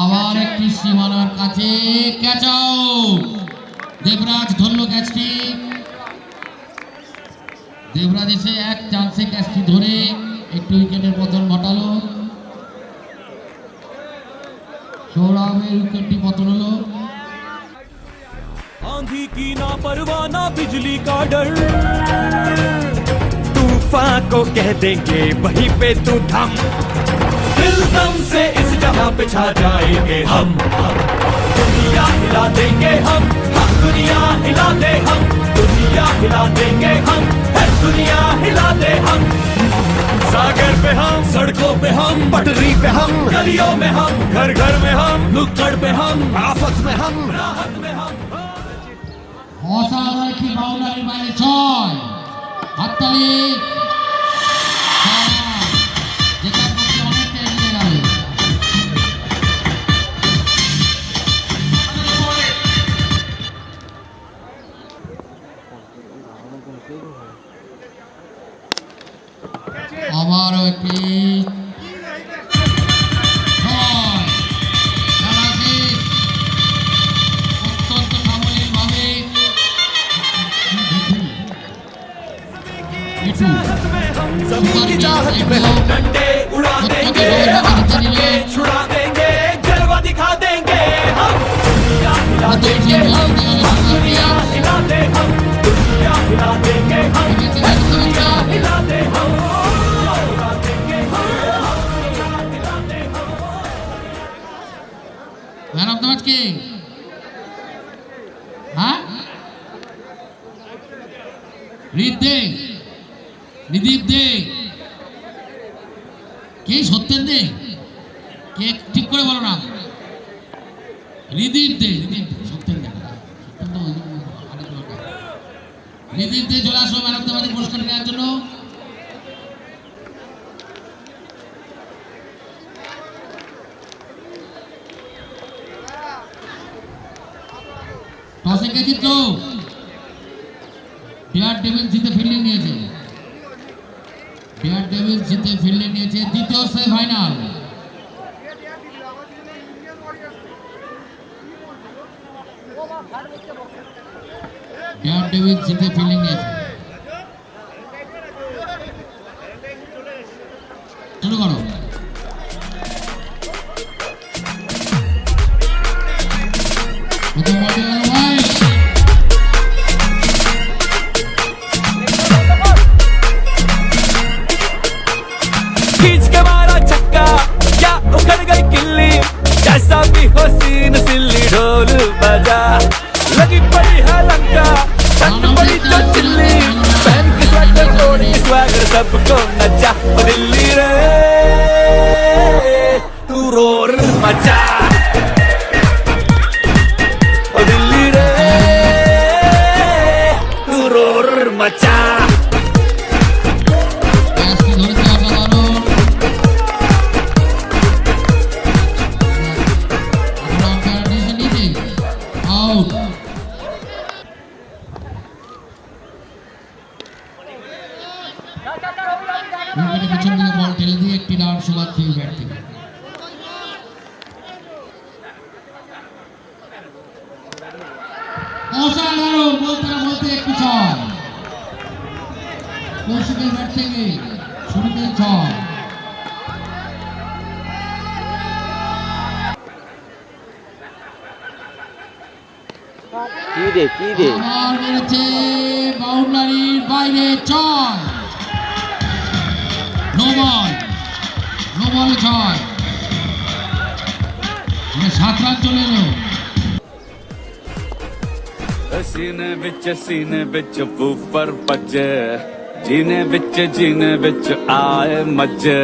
আবার একটি সীমানার কাছে ক্যাচ আউট, দেবরাজ ধরল ক্যাচটি। দেবরাজ এসে এক চান্সে ক্যাচটি ধরে একটু উইকেটের পতন ঘটালো। সৌরভের উইকেটটি পতন হলো। आंधी की ना परवाह ना बिजली का डर, तूफान को कह देंगे वहीं पे तू थम, दिल दम से इस जहां पे छा जाएंगे हम, दुनिया हिला देंगे हम, दुनिया हिला दे हम, दुनिया हिला देंगे हम, दुनिया हिला दे हम, सागर पे हम, सड़कों पे हम, पटरी पे हम, गलियों में हम, घर घर में हम, नुक्कड़ पे हम, आफत में हम, राहत में हम। অসাধারণ একটি বাউন্ডারির বাইরে 6, হাততালি। জেতার পক্ষে অনেকটা এগিয়ে গেল। আবারও একটি ছয়। খেলা শেষ। অত্যন্ত সাবলীলভাবে छुड़ा देंगे जलवा दिखा देंगे हम दुनिया हिला देंगे हम दुनिया हिला दे हम दुनिया हिला देंगे हम दुनिया हिला दे हम हिला देंगे ম্যান অফ দ্য ম্যাচ কে? হ্যাঁ, রিদীপ দে কে? সত্যেন দে কে? ঠিক করে বলো না। রিদীপ দে, সত্যেন দে, রিদীপ দে চলে আসো ম্যান অফ দ্য ম্যাচের পুরস্কার নেওয়ার জন্য। টসে কে জিতলো? ডেয়ার ডেভিল জিতে ফিল্ডিং নিয়েছে। ডেয়ার ডেভিল জিতে ফিল্ডিং নিয়েছে। দ্বিতীয় সেমিফাইনাল ডেয়ার ডেভিল জিতে ফিল্ডিং নিয়েছে। শুরু করো। প্রথম বলটি গেল ওয়াইড। खींच के मारा छक्का या उखड़ गई किल्ली जैसा भी हो सीन सिल्ली ढोल बजा लगी पड़ी है लंका ठंड पड़ी तो चिल्ली पहन के स्वेटर ओढ़ के स्वैगर सबको नचा ओ दिल्ली रे तू रोर मचा ओ दिल्ली रे तू रोर मचा ম্যাচটি ধরেছে অসাধারণ। আম্পায়ার ডিসিশন নিয়েছে আউট। উইকেটের পেছন দিকে বল ঠেলে দিয়ে একটি রান শুভার্থী ব্যাট থেকে। অসাধারণ বলতে না বলতে একটি ছয়। কৌশিকের ব্যাট থেকে শুরুতেই ছয়। আবার মেরেছে বাউন্ডারির বাইরে ছয়। নো বলে ছয়। 7 রান চলে এলো। सीने विच ऊपर बजे जीने विच आए मजे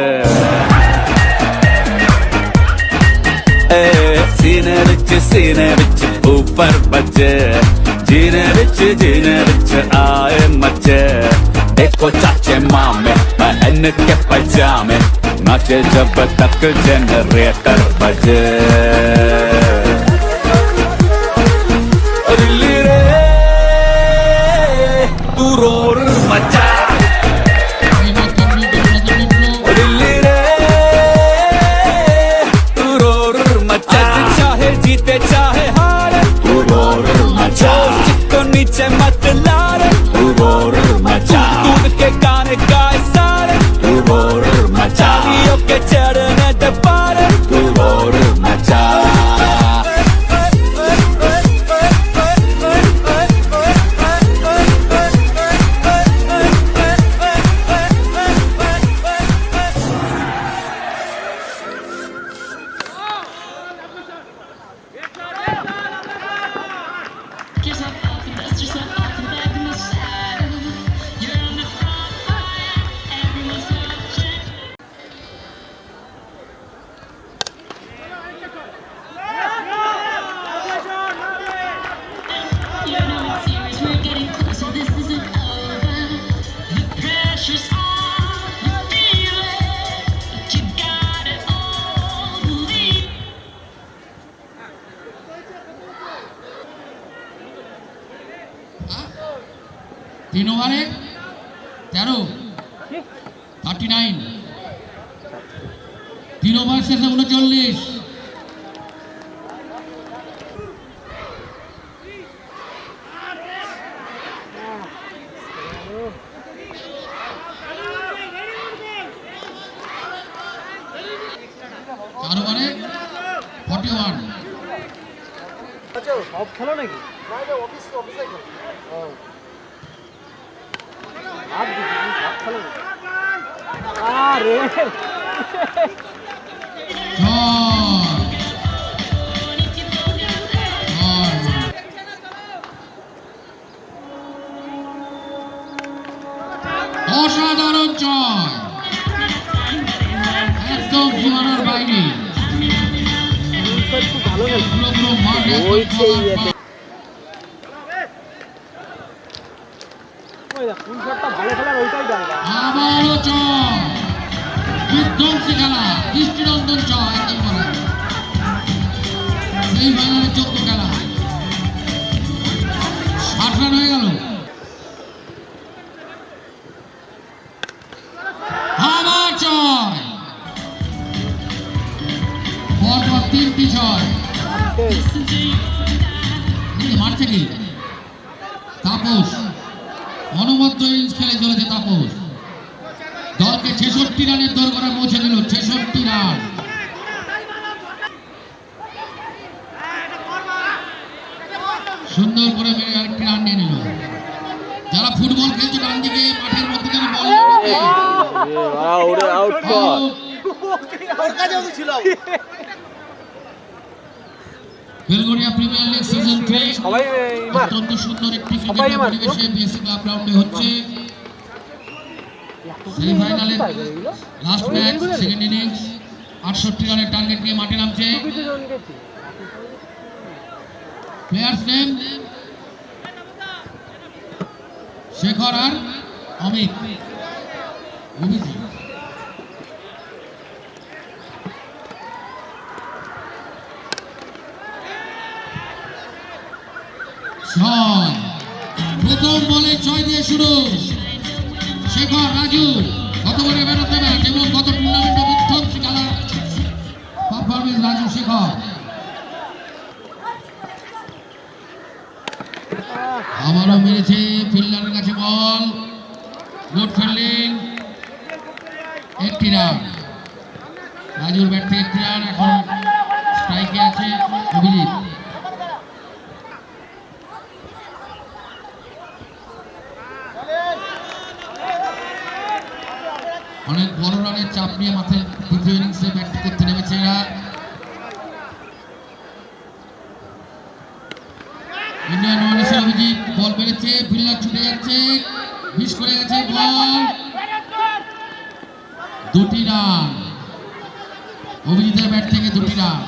सीने विच ऊपर बजे जीने विच आए मजे देखो चाचे मामे मैं इनके पजामे नाचे जब तक जनरेटर बजे दिल्ली रे तू रोर मचा दिल्ली रे तू रोर मचा चाहे जीते चाहे हारे तू रोर मचा को नीचे मत लारे तू रोर मचा दूध के गाने गाए सारे तू रोर मचा के चढ़ने दे पारे तू रोर मचा yourself up and dust yourself off and back in the saddle. You're on the front line, everyone's watching. You know it's serious, we're getting closer, this isn't over. The pressure's on, you feel it, but you got it all, believe. তিন ওভারে 39 3 over শেষে 39 4 ওভারে 41 সব খেলো নাকি আরে অসাধারণ জয় একদম সীমানার বাইরে পুরো মাঠ আবারও জয় বিধ্বংসী খেলা দৃষ্টিনন্দন জয় একদম বলা সেই ফাইনালের 14 খেলা 60 রান হয়ে গেল আবার জয় পরপর 3টি জয় মারছে কি তাপস অনবদ্য ইনিংস খেলে চলেছে তাপস দলকে 66 রানের দরকারে পৌঁছে দিল 66 রান সুন্দর করে মেরে আরেকটি রান নিয়ে নিল যারা ফুটবল খেলছে ডান দিকে মাঠের মধ্যখানে বল বেলগড়িয়া প্রিমিয়ার লিগ সিজন 3 অত্যন্ত সুন্দর একটি ক্রিকেটের পরিবেশে বিএসসি ক্লাব গ্রাউন্ডে হচ্ছে সেমিফাইনালের লাস্ট ম্যাচ সেকেন্ড ইনিংস 68 রানের টার্গেট নিয়ে মাঠে নামছে প্লেয়ার্স নেম শেখর আর অমিত অভিজিৎ প্রথম বলে 6 দিয়ে শুরু শেখর রাজু গতবারে বেরোতে ম্যাচ এবং গত টুর্নামেন্টে বিধ্বংসী খেলা পারফরমেন্স রাজু শেখর আবারও মেরেছে ফিল্ডারের কাছে বল গুড ফিল্ডিং 1 রান রাজুর ব্যাট থেকে 1 রান এখন স্ট্রাইকে আছে অভিজিৎ অনেক বড় রানের চাপ নিয়ে মাঠে দ্বিতীয় ইনিংসে ব্যাটিং করতে নেমেছে এরা ইন্ডিয়ান ওভারের অভিজিৎ বল বেড়েছে ফিল্ডার ছুটে যাচ্ছে মিস করে গেছে বল 2 রান অভিজিতের ব্যাট থেকে 2 রান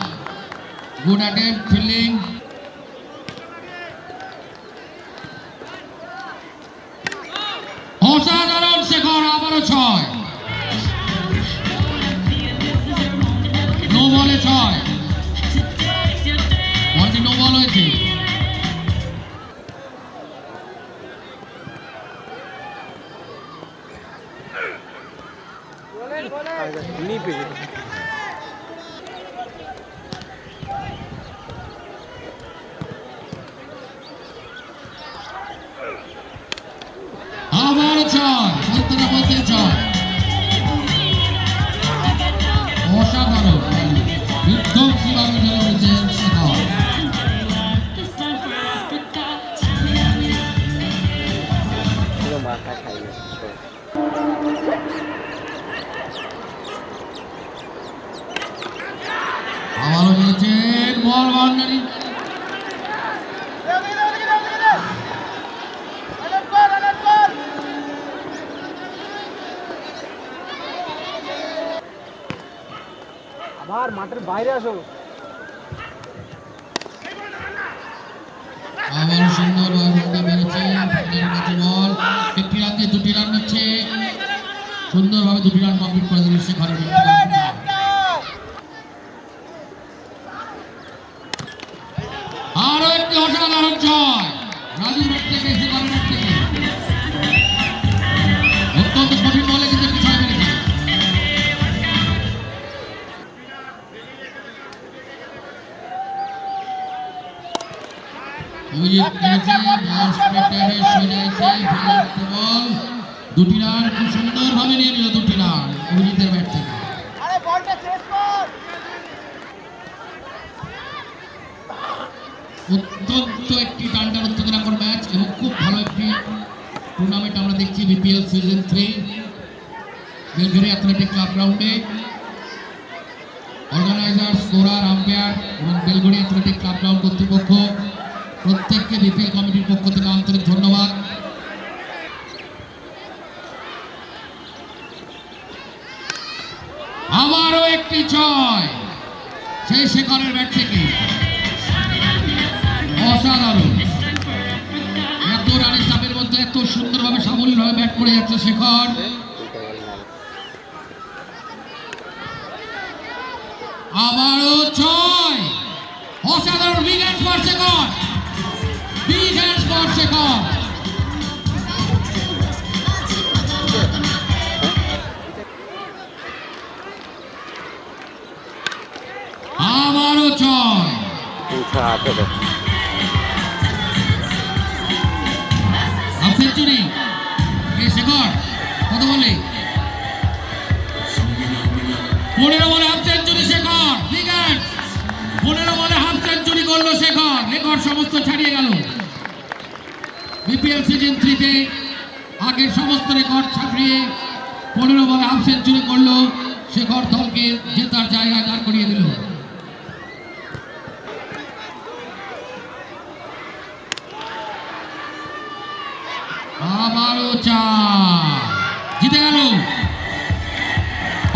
গুড অ্যাটেম্প ফিল্ডিং অসাধারণ শেখর আবারও 6 নো বলে 6 বলটি নো বল হয়েছে আবার 6 বলতে না বলতে 6 অসাধারণ বিধ্বংসী ভাবে খেলে ফেলেছেন শেখর আবারও মেরেছেন বল বাউন্ডারি আবার মাঠের বাইরে আসো আবারও সুন্দর ভাবে মেরেছে বল 1 রান দিয়ে 2 রান নিচ্ছে সুন্দরভাবে 2 রান কমপ্লিট করে দিল শেখরের আরো একটি অসাধারণ জয় রাজুর ব্যাট থেকে শেখরের ব্যাট থেকে অত্যন্ত কঠিন বলে কিন্তু 6 মেরেছে অভিজিৎ খেলেছে, বল স্ট্রেটে সোজা এসে ফিল্ডারকে বল, 2টি রান খুব সুন্দরভাবে নিয়ে নিল, 2টি রান অভিজিতের ব্যাট থেকে। অত্যন্ত একটি টানটার উত্তেজনাকর ম্যাচ এবং খুব ভালো একটি টুর্নামেন্ট আমরা দেখছি বিপিএল সিজন 3 বেলঘড়ি অ্যাথলেটিক ক্লাব গ্রাউন্ডে। অর্গানাইজার, স্কোরার, আম্পায়ার এবং বেলঘড়ি অ্যাথলেটিক ক্লাব গ্রাউন্ড কর্তৃপক্ষ প্রত্যেককে বিপিএল কমিটির পক্ষ থেকে আন্তরিক ধন্যবাদ। আবারও একটি ছয় সেই শেখরের ব্যাট থেকে, অসাধারণ। এত রানের চাপের মধ্যে এত সুন্দরভাবে সাবলীলভাবে ব্যাট করে যাচ্ছে শেখর। আবারও ছয়, অসাধারণ। Big hands for Shekhar, big hands for Shekhar. আবারও ছয়, হাফ সেঞ্চুরি শেখর। কত বলে? 15 বলে half century Shekhar. Big hands, 15 বলে হাফ সেঞ্চুরি করলো শেখর। রেকর্ড সমস্ত ছাড়িয়ে গেল। বিপিএল সিজন 3-তে আগের সমস্ত রেকর্ড ছাপিয়ে 15 বলে হাফ সেঞ্চুরি করলো শেখর, দলকে জেতার জায়গায় দাঁড় করিয়ে দিল। আবারও 4, জিতে গেল।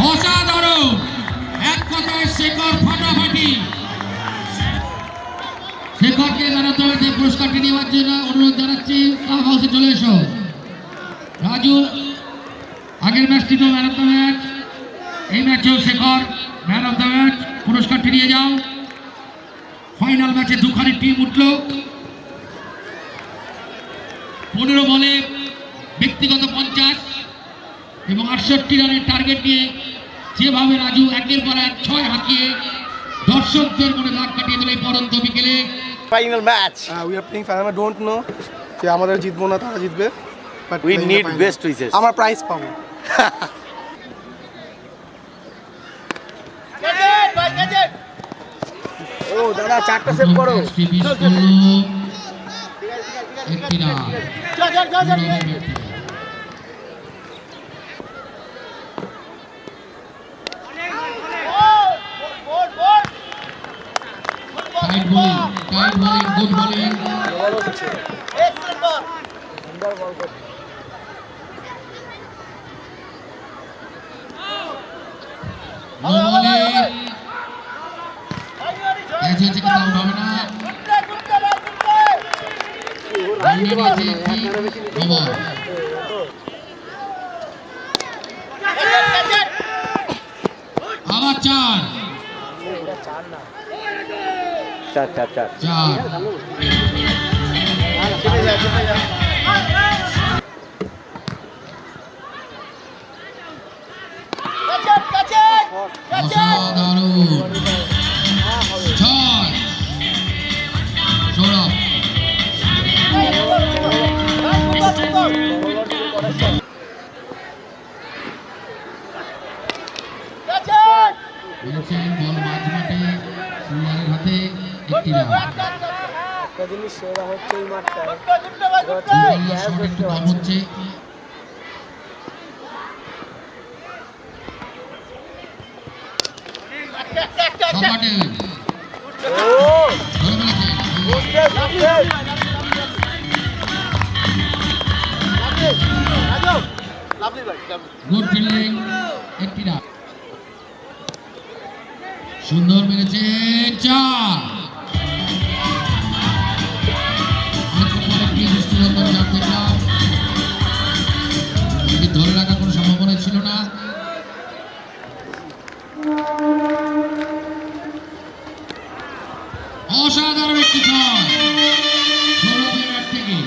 অসাধারণ, এক কথায় শেখর ফাটাফাটি। শেখরকে ম্যারাথনে পুরস্কারটি নেওয়ার জন্য অনুরোধ জানাচ্ছি, ক্লাব হাউসে চলে এসো। রাজু, আগের ম্যাচটি তো ম্যান অফ দ্য ম্যাচ, এই ম্যাচেও Shekhar man of the match, পুরস্কারটি নিয়ে যাও। ফাইনাল ম্যাচে দুখানি টিম উঠল। 15 বলে ব্যক্তিগত 50 এবং 68 রানের টার্গেট নিয়ে যেভাবে রাজু একের পর এক 6 হাঁকিয়ে দর্শকদের মনে দাগ কাটিয়ে দিল এই পরন্ত বিকেলে। Final match. We are playing final, don't know যে আমাদের জিতবো না, তারা জিতবে, but we need best wishes. আমরা প্রাইজ পাবো। ও দাদা, 4টা সেভ করো। একটি রান। Tight bowling, good bowling. No বলে ক্যাচ হয়েছে, কিন্তু আউট হবে না। আবার 4, 4। অসাধারণ 6, সৌরভ। বলেছেন বল মাঝ মাঠে, সিনিয়রের হাতে, একটি রান। একটা জিনিস সেরা হচ্ছে এই মাঠটায়, শট একটু কম হচ্ছে। গুড ফিল্ডিং, একটি রান। সুন্দর মেরেছে, 4। দেখলাম ধরে রাখার কোনো সম্ভাবনা ছিল না। অসাধারণ একটি ছয় সৌরভের ব্যাট থেকে।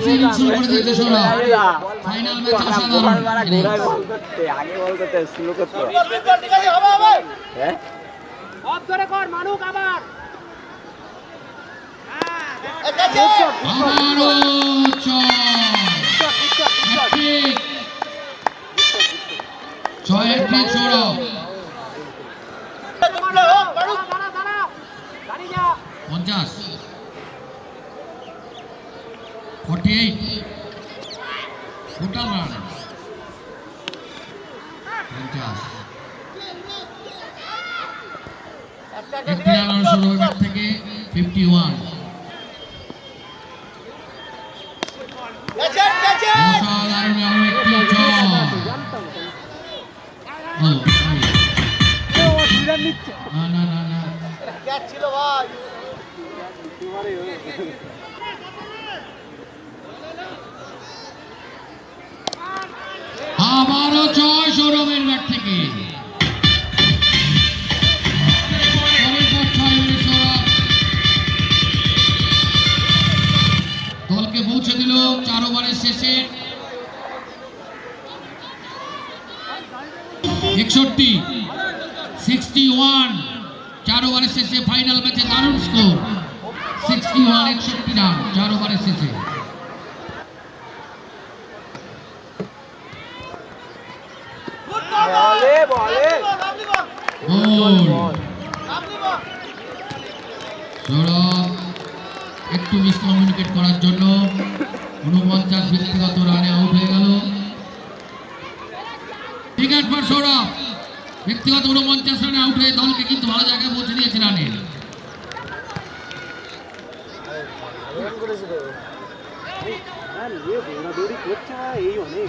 ম্যাচের ইনিংস শুরু করে দিয়েছে সৌরভ। ফাইনাল ম্যাচ অসাধারণ innings। আগে বল করতে স্লো করতে হ্যাঁ আবারও ছয় হ্যাট্রিক সৌরভ। 50 48 টোটাল রান 50 একটি রান সৌরভের ব্যাট থেকে 51। অসাধারণ আরো একটি ছয়। না না না না আবারও ছয় সৌরভের ব্যাট থেকে। দলকে পৌঁছে দিল 4 ওভারের শেষে 61 4 ওভারের শেষে ফাইনাল ম্যাচে দারুণ স্কোর 61 রান 4 ওভারের শেষে। সৌরভ একটু মিসকমিউনিকেট করার জন্য 49 ব্যক্তিগত রানে আউট হয়ে গেল। উইকেট ফর সৌরভ, ব্যক্তিগত 49 রানে আউট হয়ে দলকে কিন্তু ভালো জায়গায় পৌঁছে দিয়েছে রানে।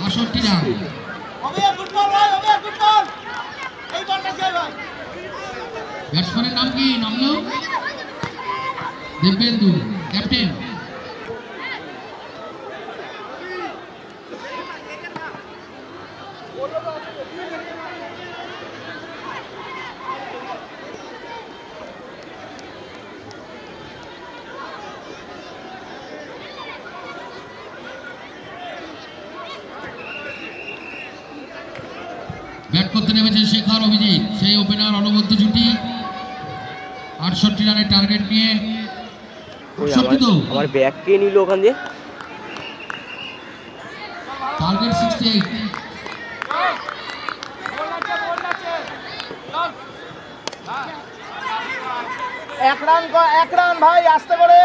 বাষট্টি রান। ব্যাটসম্যানের নাম কি নামলো? দিব্যেন্দু, ক্যাপ্টেন। ব্যাট করতে নেমেছেন শেখর অভিজিৎ, সেই ওপেনার অনবদ্য জুটি 68 রানের টার্গেট নিয়ে। আমার ব্যাগ কে নিল ওখান দিয়ে? টার্গেট 68। এক রান ভাই, আসতে করে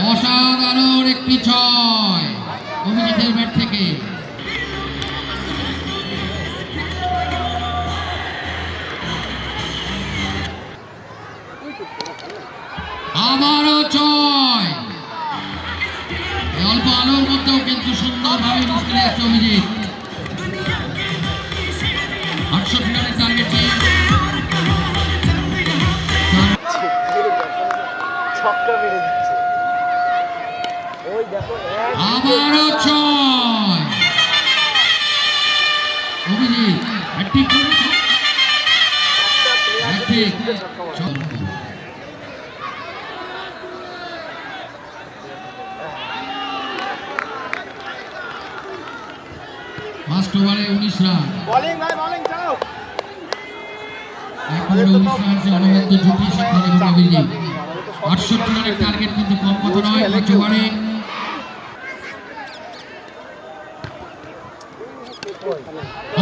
অসাধারণ একটি ছয় অভিজিতের ব্যাট থেকে। আবারও ছয়। অল্প আলোর মধ্যেও কিন্তু সুন্দরভাবে মুশকিল আসছে অভিজিৎ। 68 রানের টার্গেট নিয়ে ছক্কা মেরে দিচ্ছে। ওই দেখো আবারও ছয় অভিজিৎ। Hat trick hat trick. ফার্স্ট ওভারে 19 রান। বলিং ভাই, বলিং চাও। এক ওভারে 19 রান সে অনবদ্য জুটি শেখর এবং অভিজিৎ। 68 রানের টার্গেট কিন্তু কম কথা নয়। 5 ওভারে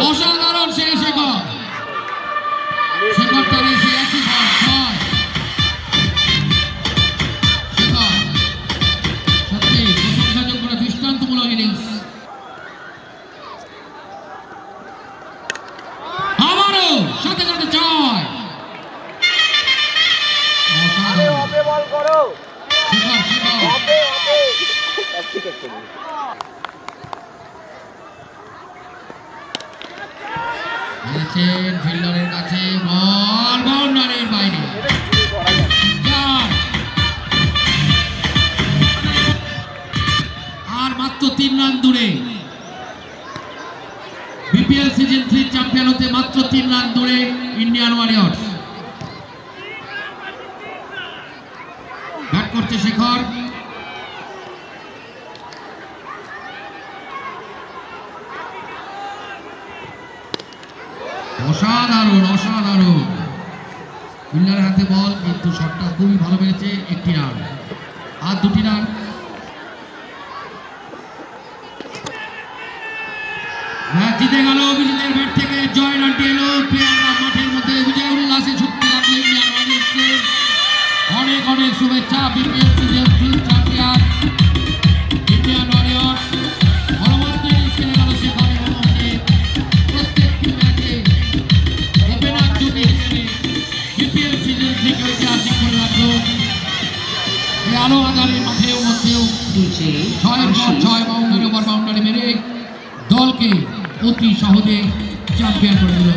অসাধারণ সেই শেখর। শেখর তার এসে একই ছয়। শেখর সত্যি প্রশংসাযোগ্য দৃষ্টান্তমূলক ইনিংস। আবারও সাথে সাথে ছয়। বল করো। শেখর ফিল্ডারের কাছে বল বাউন্ডারির বাইরে। আর মাত্র 3 রান দূরে বিপিএল সিজন 3 চ্যাম্পিয়ন হতে মাত্র 3 রান দূরে ইন্ডিয়ান ওয়ারিয়র্স। ব্যাট করছে শেখর। উইনারের হাতে বল, কিন্তু শটটা খুবই ভালো মেরেছে। 1টি রান আর 2টি রান। ম্যাচ জিতে গেল অভিজিতের ব্যাট থেকে। জয় রানটি এলো। প্লেয়াররা মাঠের মধ্যে বিজয় উল্লাসে ছুটতে লাগলো। ইন্ডিয়ান ওয়ারিয়র্সকে অনেক অনেক শুভেচ্ছা। BPL season 3 champion Indian Warriors পরবর্তী স্কেলে গেল সেখানে প্রত্যেকটি ম্যাচে ওপেনার জুটি হিসেবে বিপিএল সিজন 3 কে ঐতিহাসিক করে রাখলো। এই আলো আধারের মাঠেও মধ্যেও 6-এর পর 6 বাউন্ডারি ওভার বাউন্ডারি মেরে দলকে অতি সহজে চ্যাম্পিয়ন করে দিল।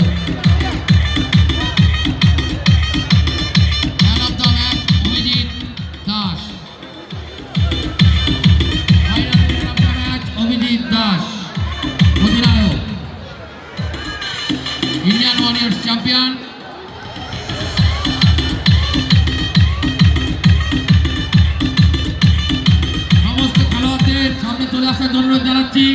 Man of the match Abhijit Das. Man of the match Abhijit Das অধিনায়ক। Indian warriors champion. সমস্ত খেলোয়াড়দের সামনে চলে আসার অনুরোধ জানাচ্ছি।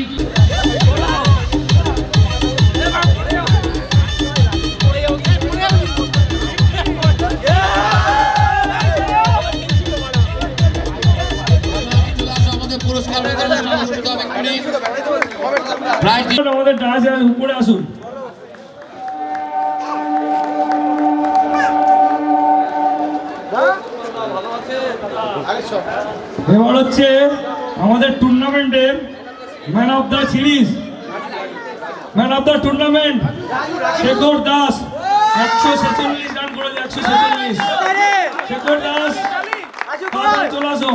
আমাদের ডাস উপরে আসুন। এবার হচ্ছে আমাদের টুর্নামেন্টের man of the series, man of the tournament Shekhar Das. 146 run করেছে। 146। শেখর দাস চলে আসো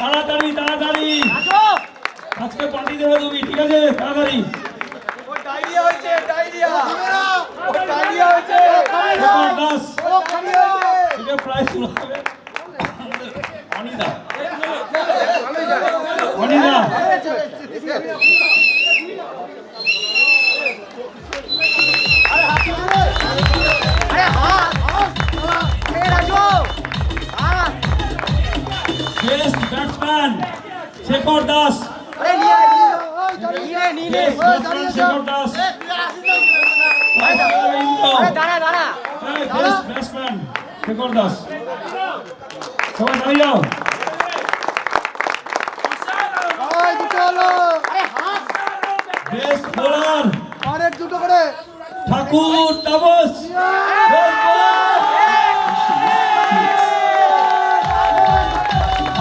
তাড়াতাড়ি তাড়াতাড়ি। আজকে পার্টি দেবে তুমি, ঠিক আছে? তাড়াতাড়ি। শেখর দাস প্রায় শুরু হবে। অনিদা অনিদা best batsman Shekhar Das. Shekhar Das best batsman Shekhar Das. সবাই দাঁড়িয়ে যাও। Best bowler Thakur Tapas.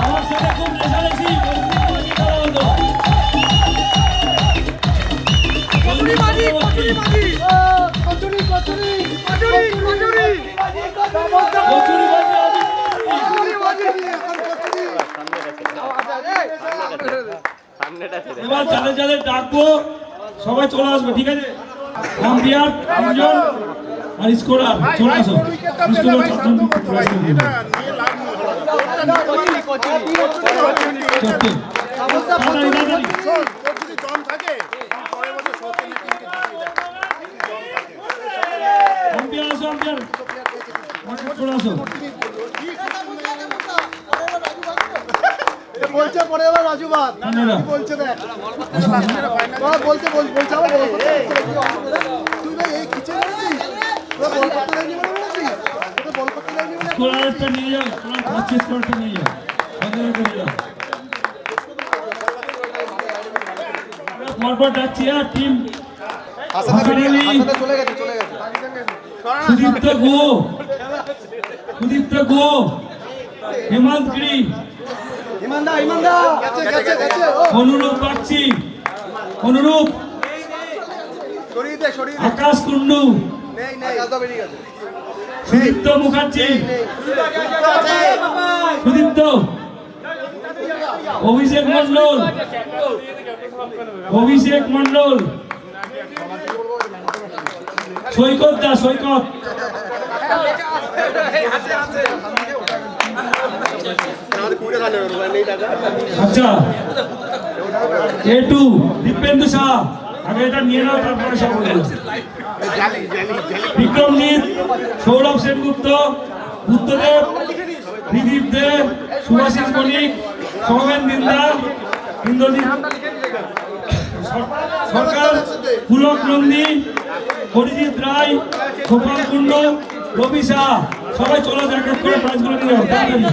আমার সাথে খুব রেশারেশি। এবার চালে চালে ডাকবো, সবাই চলে আসবে, ঠিক আছে? আম্পায়ার 3 জন আর স্কোরার চলে আসো। আম্পায়ার আসো, আম্পায়ার চলে আসো। বলছে পরে এবার রাজু বাদ বলছে দেখ বলছে বলছে তুই ভাই এই কিচেন আছিস তোরা বল করতে যাইনি বলে বলেছিস তোরা বল করতে যাইনি বলে স্কোরারটা নিয়ে যাও, স্কোরার পারচেজ করতে নিয়ে যাও, বদলে করে যাও। পরপর ডাকছি আর টিম চলে গেছে সুদীপ্ত গো, সুদীপ্ত গো, হেমন্ত গিরি, ইমানদা গেছে অনুরূপ বাগচি, অনুরূপ, আকাশ কুন্ডু, সুদীপ্ত মুখার্জি, সুদীপ্ত, অভিষেক মন্ডল, অভিষেক মন্ডল, সৈকত দা, সৈকত, আচ্ছা A2 দীপেন্দু শাহ, আগে এটা নিয়ে নাও তারপরে সব বলবো। বিক্রমজিৎ, সৌরভ সেনগুপ্ত, বুদ্ধদেব, বিদীপ দেব, সুভাষিস বণিক, সৌমেন দিনদার, ইন্দ্রজিৎ সরকার, পুলক নন্দী, অরিজিৎ রায়, গোপাল কুন্ডু, রবি শাহ, সবাই চলো এক এক করে প্রাইজগুলো নিয়ে যাও তাড়াতাড়ি।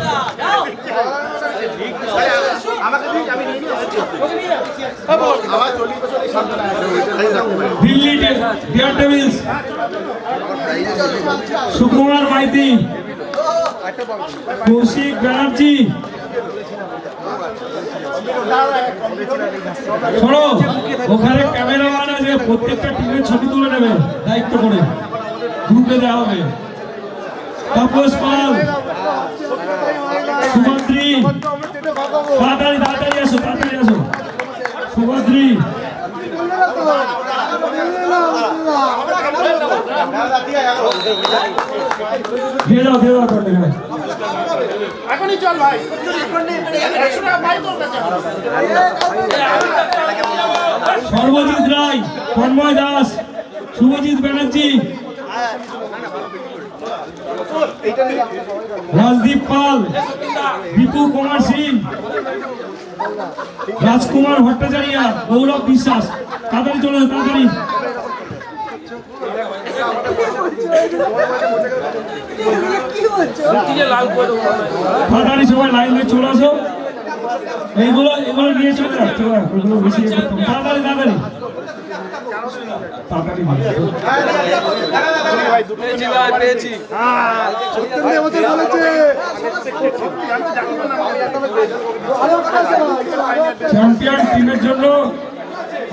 Delhi Daredevils, Sukumar Maiti, Kaushik Banerjee. শোনো, ওখানে ক্যামেরাম্যান আছে, প্রত্যেকটা টিমের ছবি তুলে নেবে দায়িত্ব করে, গ্রুপে দেওয়া হবে। তাপস পাল, সুভদ্রী, তাড়াতাড়ি তাড়াতাড়ি আসো, তাড়াতাড়ি আসো। সুভদ্রী, দিয়ে দাও দিয়ে দাও করতে হবে। সর্বজিৎ রায়, তন্ময় দাস, শুভজিৎ ব্যানার্জি, রাজদীপ পাল, দীপু কুমার সিং, রাজকুমার ভট্টাচার্য, গৌরব বিশ্বাস। তাড়াতাড়ি চলে তাড়াতাড়ি। তাড়াতাড়ি সবাই লাইন দিয়ে চলে আসো। এইগুলো এগুলো নিয়ে চলে যাচ্ছে, ওগুলো বেশি তাড়াতাড়ি তাড়াতাড়ি তাড়াতাড়ি। চ্যাম্পিয়ন টিমের জন্য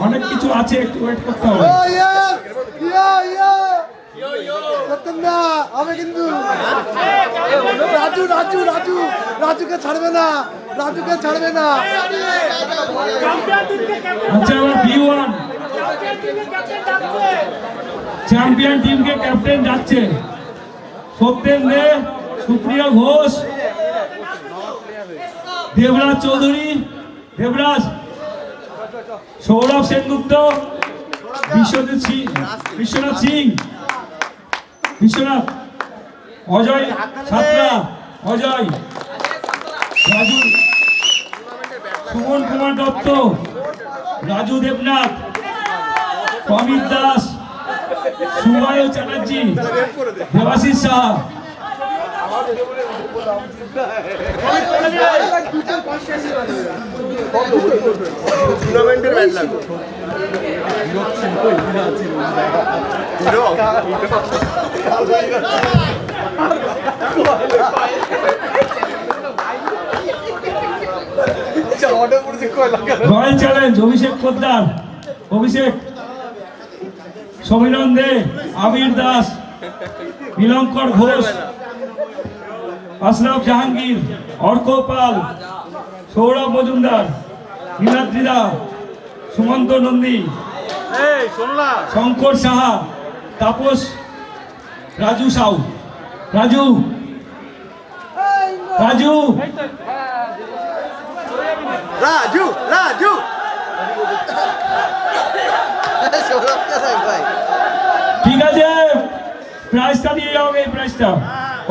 অনেক কিছু আছে, একটু ওয়েট করতে হবে। হবে কিন্তু রাজু রাজু রাজু রাজুকে ছাড়বে না, রাজুকে ছাড়বে না। আচ্ছা, এবার B1 চ্যাম্পিয়ন টিমকে ক্যাপ্টেন যাচ্ছে সত্যেন দে, সুপ্রিয়া ঘোষ, দেবরাজ চৌধুরী, দেবরাজ, সৌরভ সেনগুপ্ত, বিশ্বজিৎ সিং, বিশ্বনাথ সিং, বিশ্বনাথ, অজয় ছাত্রা, অজয়, রাজু, সুমন কুমার দত্ত, রাজু দেবনাথ, অমিত দাস, সুবায়ু চ্যাটার্জি, দেবাশিস শাহ। রয়্যাল চ্যালেঞ্জ অভিষেক পোদ্দার, অভিষেক, সমীরণ দে, আবির দাস, নীলঙ্কর ঘোষ, আশরাফ জাহাঙ্গীর, অর্ক পাল, সৌরভ মজুমদার, নীলাদ্রিদা, সুমন্ত নন্দী, শঙ্কর সাহা, তাপস, রাজু সাউ, রাজু রাজু রাজু রাজু ঠিক আছে, প্রাইজটা দিয়ে যাও, এই প্রাইজটা।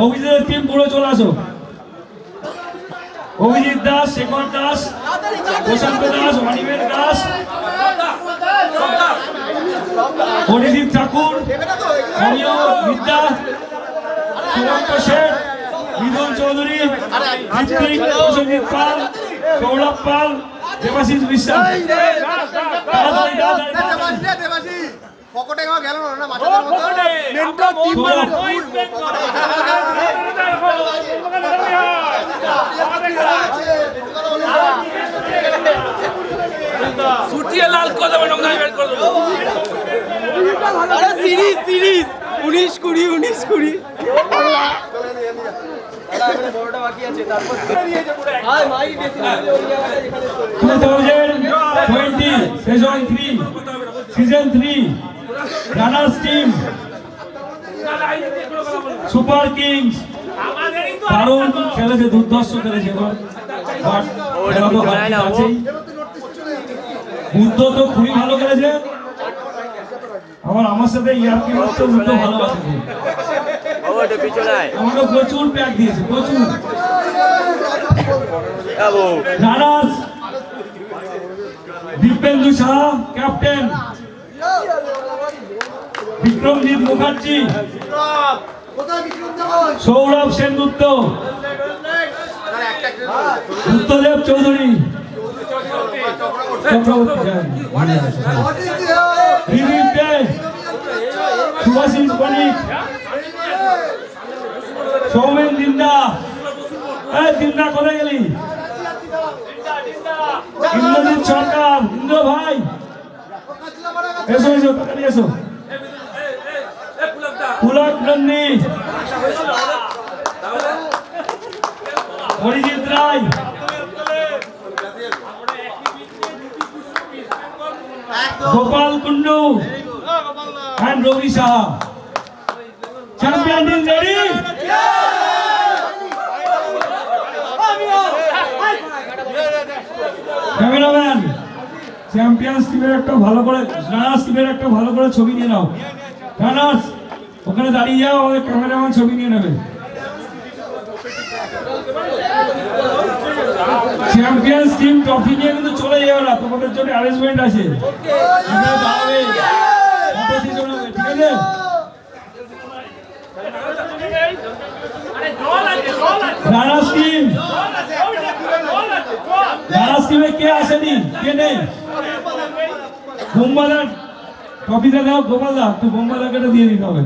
অভিজিতের টিম পুরো চলে আসো। অভিজিৎ দাস, শেখর দাস, প্রশান্ত দাস, অনিমেষ দাস, অনিদীপ ঠাকুর, অমিয় বিদ্যা, সুরন্ত শেঠ, মৃদুল চৌধুরী, ঋত্বিক, প্রসেনজিৎ পাল, সৌরভ পাল, দেবাশিস বিশ্বাস। তাড়াতাড়ি, তাড়াতাড়ি, তাড়াতাড়ি। পকেটে গেল না মাথার মধ্যে মেন্টর টিম ছুটিয়ে লাল করে দেবো, নোংরা বের করে দেবো। Series series 19-20 19-20 2020 season 3 runners team super kings দারুণ খেলেছে, দুর্ধর্ষ খেলেছে। বুদ্ধ তো খুবই ভালো খেলেছে। আমার সাথে ইয়ার্কি মারতে বুদ্ধ ভালো আছে, আমাকে প্রচুর প্যাক দিয়েছে, প্রচুর। রানার্স দিব্যেন্দু শাহ ক্যাপ্টেন, বিক্রমজিৎ মুখার্জি, কোথায় বিক্রম জামাই? Sourav Sengupta, Buddhadeb Chowdhury, Chakraborty, What is the- Dilip দে, সুভাষিস বণিক, সৌমেন দিন্দা। এই দিন্দা কোথায় গেলি? ইন্দ্রজিৎ সরকার, ইন্দ্র ভাই এসো এসো তাড়াতাড়ি এসো। Pulak Nandi, Arijit Roy, Gopal Kundu and Rabi Saha. Champion team ready? Cameraman, champions টিমের একটা ভালো করে, রানার্স টিমের একটা ভালো করে ছবি নিয়ে নাও। রানার্স ওখানে দাঁড়িয়ে যাও, আমাদের ক্যামেরাম্যান ছবি নিয়ে নেবে। চ্যাম্পিয়ন্স টিম ট্রফি নিয়ে কিন্তু চলে যাবে না, তোমাদের জন্য অ্যারেঞ্জমেন্ট আছে। এখানে দাঁড়াবে, কম্পিটিশন হবে, ঠিক আছে? রানার্স টিম, রানার্স টিমে কে আসেনি, কে নেই? বোম্বাদা ট্রফিটা দাও, গোপালদা তুই বোম্বাদাকে দিয়ে দিতে হবে।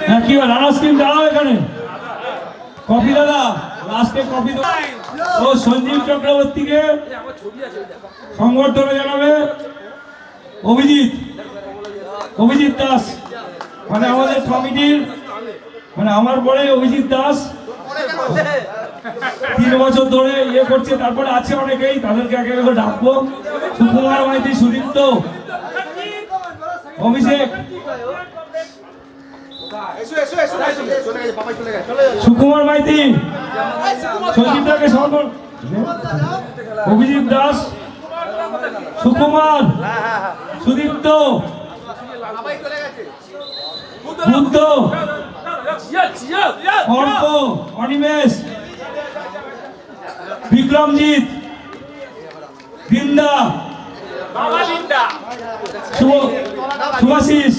হ্যাঁ, কি রানার্স টিম দাঁড়াও এখানে। কফি দাদা, লাস্টে কফি ও সঞ্জীব চক্রবর্তীকে সংবর্ধনা জানাবে অভিজিৎ, অভিজিৎ দাস, মানে আমাদের কমিটির, মানে আমার পরে অভিজিৎ দাস 3 বছর ধরে ইয়ে করছে। তারপরে আছে অনেকেই, তাদেরকে আগে আগে ডাকবো। সুকুমার মাইতি, সুদীপ্ত, অভিষেক, সুকুমার মাইতি, সঞ্জিতাকে সর্বন, অভিজিৎ দাস, সুকুমার, সুদীপ্ত, বুদ্ধ, অর্ক, অনিমেষ, বিক্রমজিৎ, দিন্দা, সুভাষিস।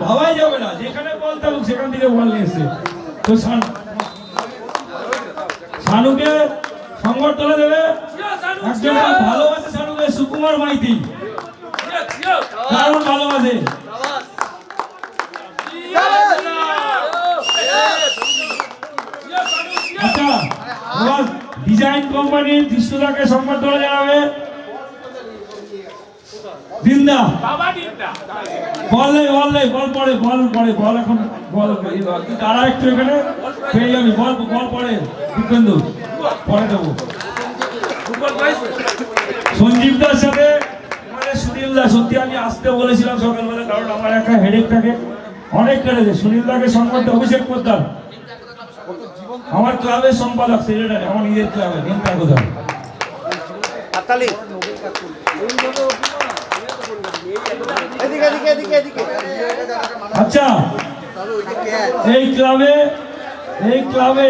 ভাবাই যাবে না, যেখানে বল থাকুক সেখান থেকে বল নিয়ে এসছে। তো শানুকে সংবর্ধনা দেবে একজন ভালোবাসে শানুকে, সুকুমার মাইতি, দারুণ ভালোবাসে। আচ্ছা, এবার ডিজাইন কোম্পানির দৃশ্যটাকে সংবর্ধনা জানাবে দিন্দা। বল নেই, বল নেই, বল পড়ে, বল পড়ে, বল এখন বল তারা একটু এখানে পেয়ে যাবি, বল বল পড়ে, দীপেন্দু পরে দেবো। সঞ্জীব দার সাথে মানে সুনীল দা, সত্যি আমি আসতে বলেছিলাম সকালবেলা, কারণ আমার একটা হেডেক থাকে, অনেক কেটেছে। সুনীল দাকে সংবর্ধনা, অভিষেক পোদ্দার আমার ক্লাবের সম্পাদক, সেক্রেটারি, আমার নিজের ক্লাবের ঘন্টা কোথায়। আচ্ছা, এই ক্লাবে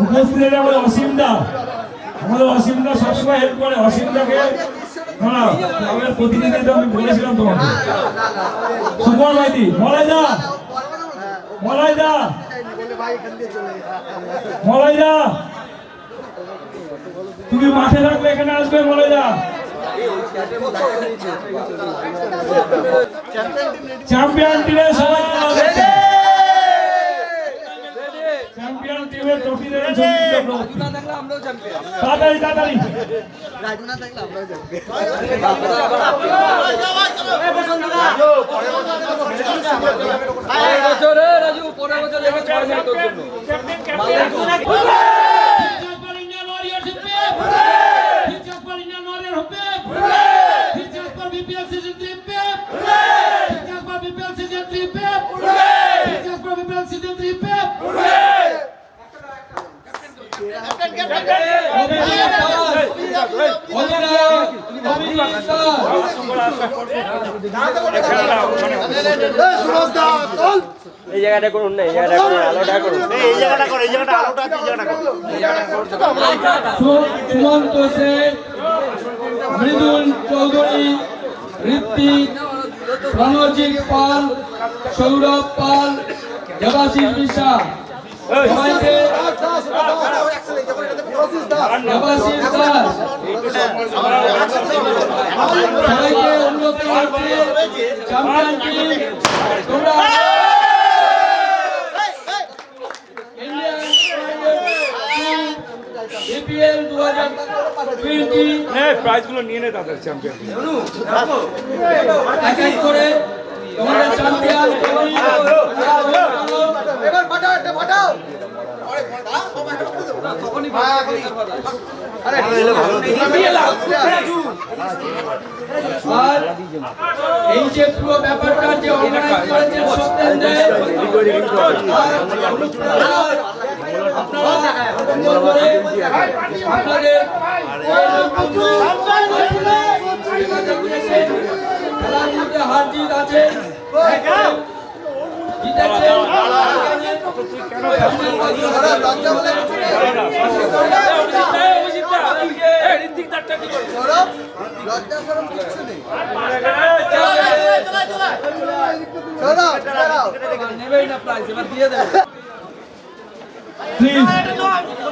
উপস্থিত আমাদের অসীমদা, আমাদের অসীমদা সবসময় হেল্প করে। অসীমদাকে ক্লাবের প্রতিনিধি তো আমি বলেছিলাম তোমাকে। সুকুমার মাইতি, মলাইদা, মলাইদা, মলাইদা তুমি মাঠে থাকলে এখানে আসবে। মলাইদা, চ্যাম্পিয়ন টিমের সবাই, চ্যাম্পিয়ন টিমের ট্রফি দেবেন তাড়াতাড়ি তাড়াতাড়ি। অধিনায়ক অভিজিৎ দাস। সুভাষ দা চল এই জায়গাটা করুন না, এই জায়গাটা করুন, আলোটা করুন। সুমন্ত সেন, মৃদুল চৌধুরী, ঋত্বিক, রণজিৎ পাল, সৌরভ পাল, দেবাশিস বিশ্বাস, সবাইকে দেবাশিস দাস, সবাইকে অনুরোধ করছি চ্যাম্পিয়ন টিম তোমরা বিপিএল 2020 প্রাইজগুলো নিয়ে নে তাদের চ্যাম্পিয়ন এক এক করে তোমাদের চ্যাম্পিয়ন আর এই যে পুরো ব্যাপারটা যে অর্গানাইজ করেছে সত্যেন্দ্র আপনাদের খেলার মধ্যে হার জিত আছে প্লিজ,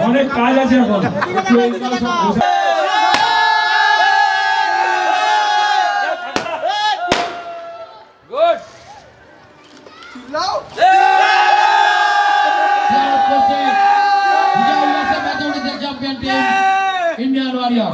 অনেক কাজ আছে এখন একটু এইগুলো সব বোঝা- good champion team Indian warrior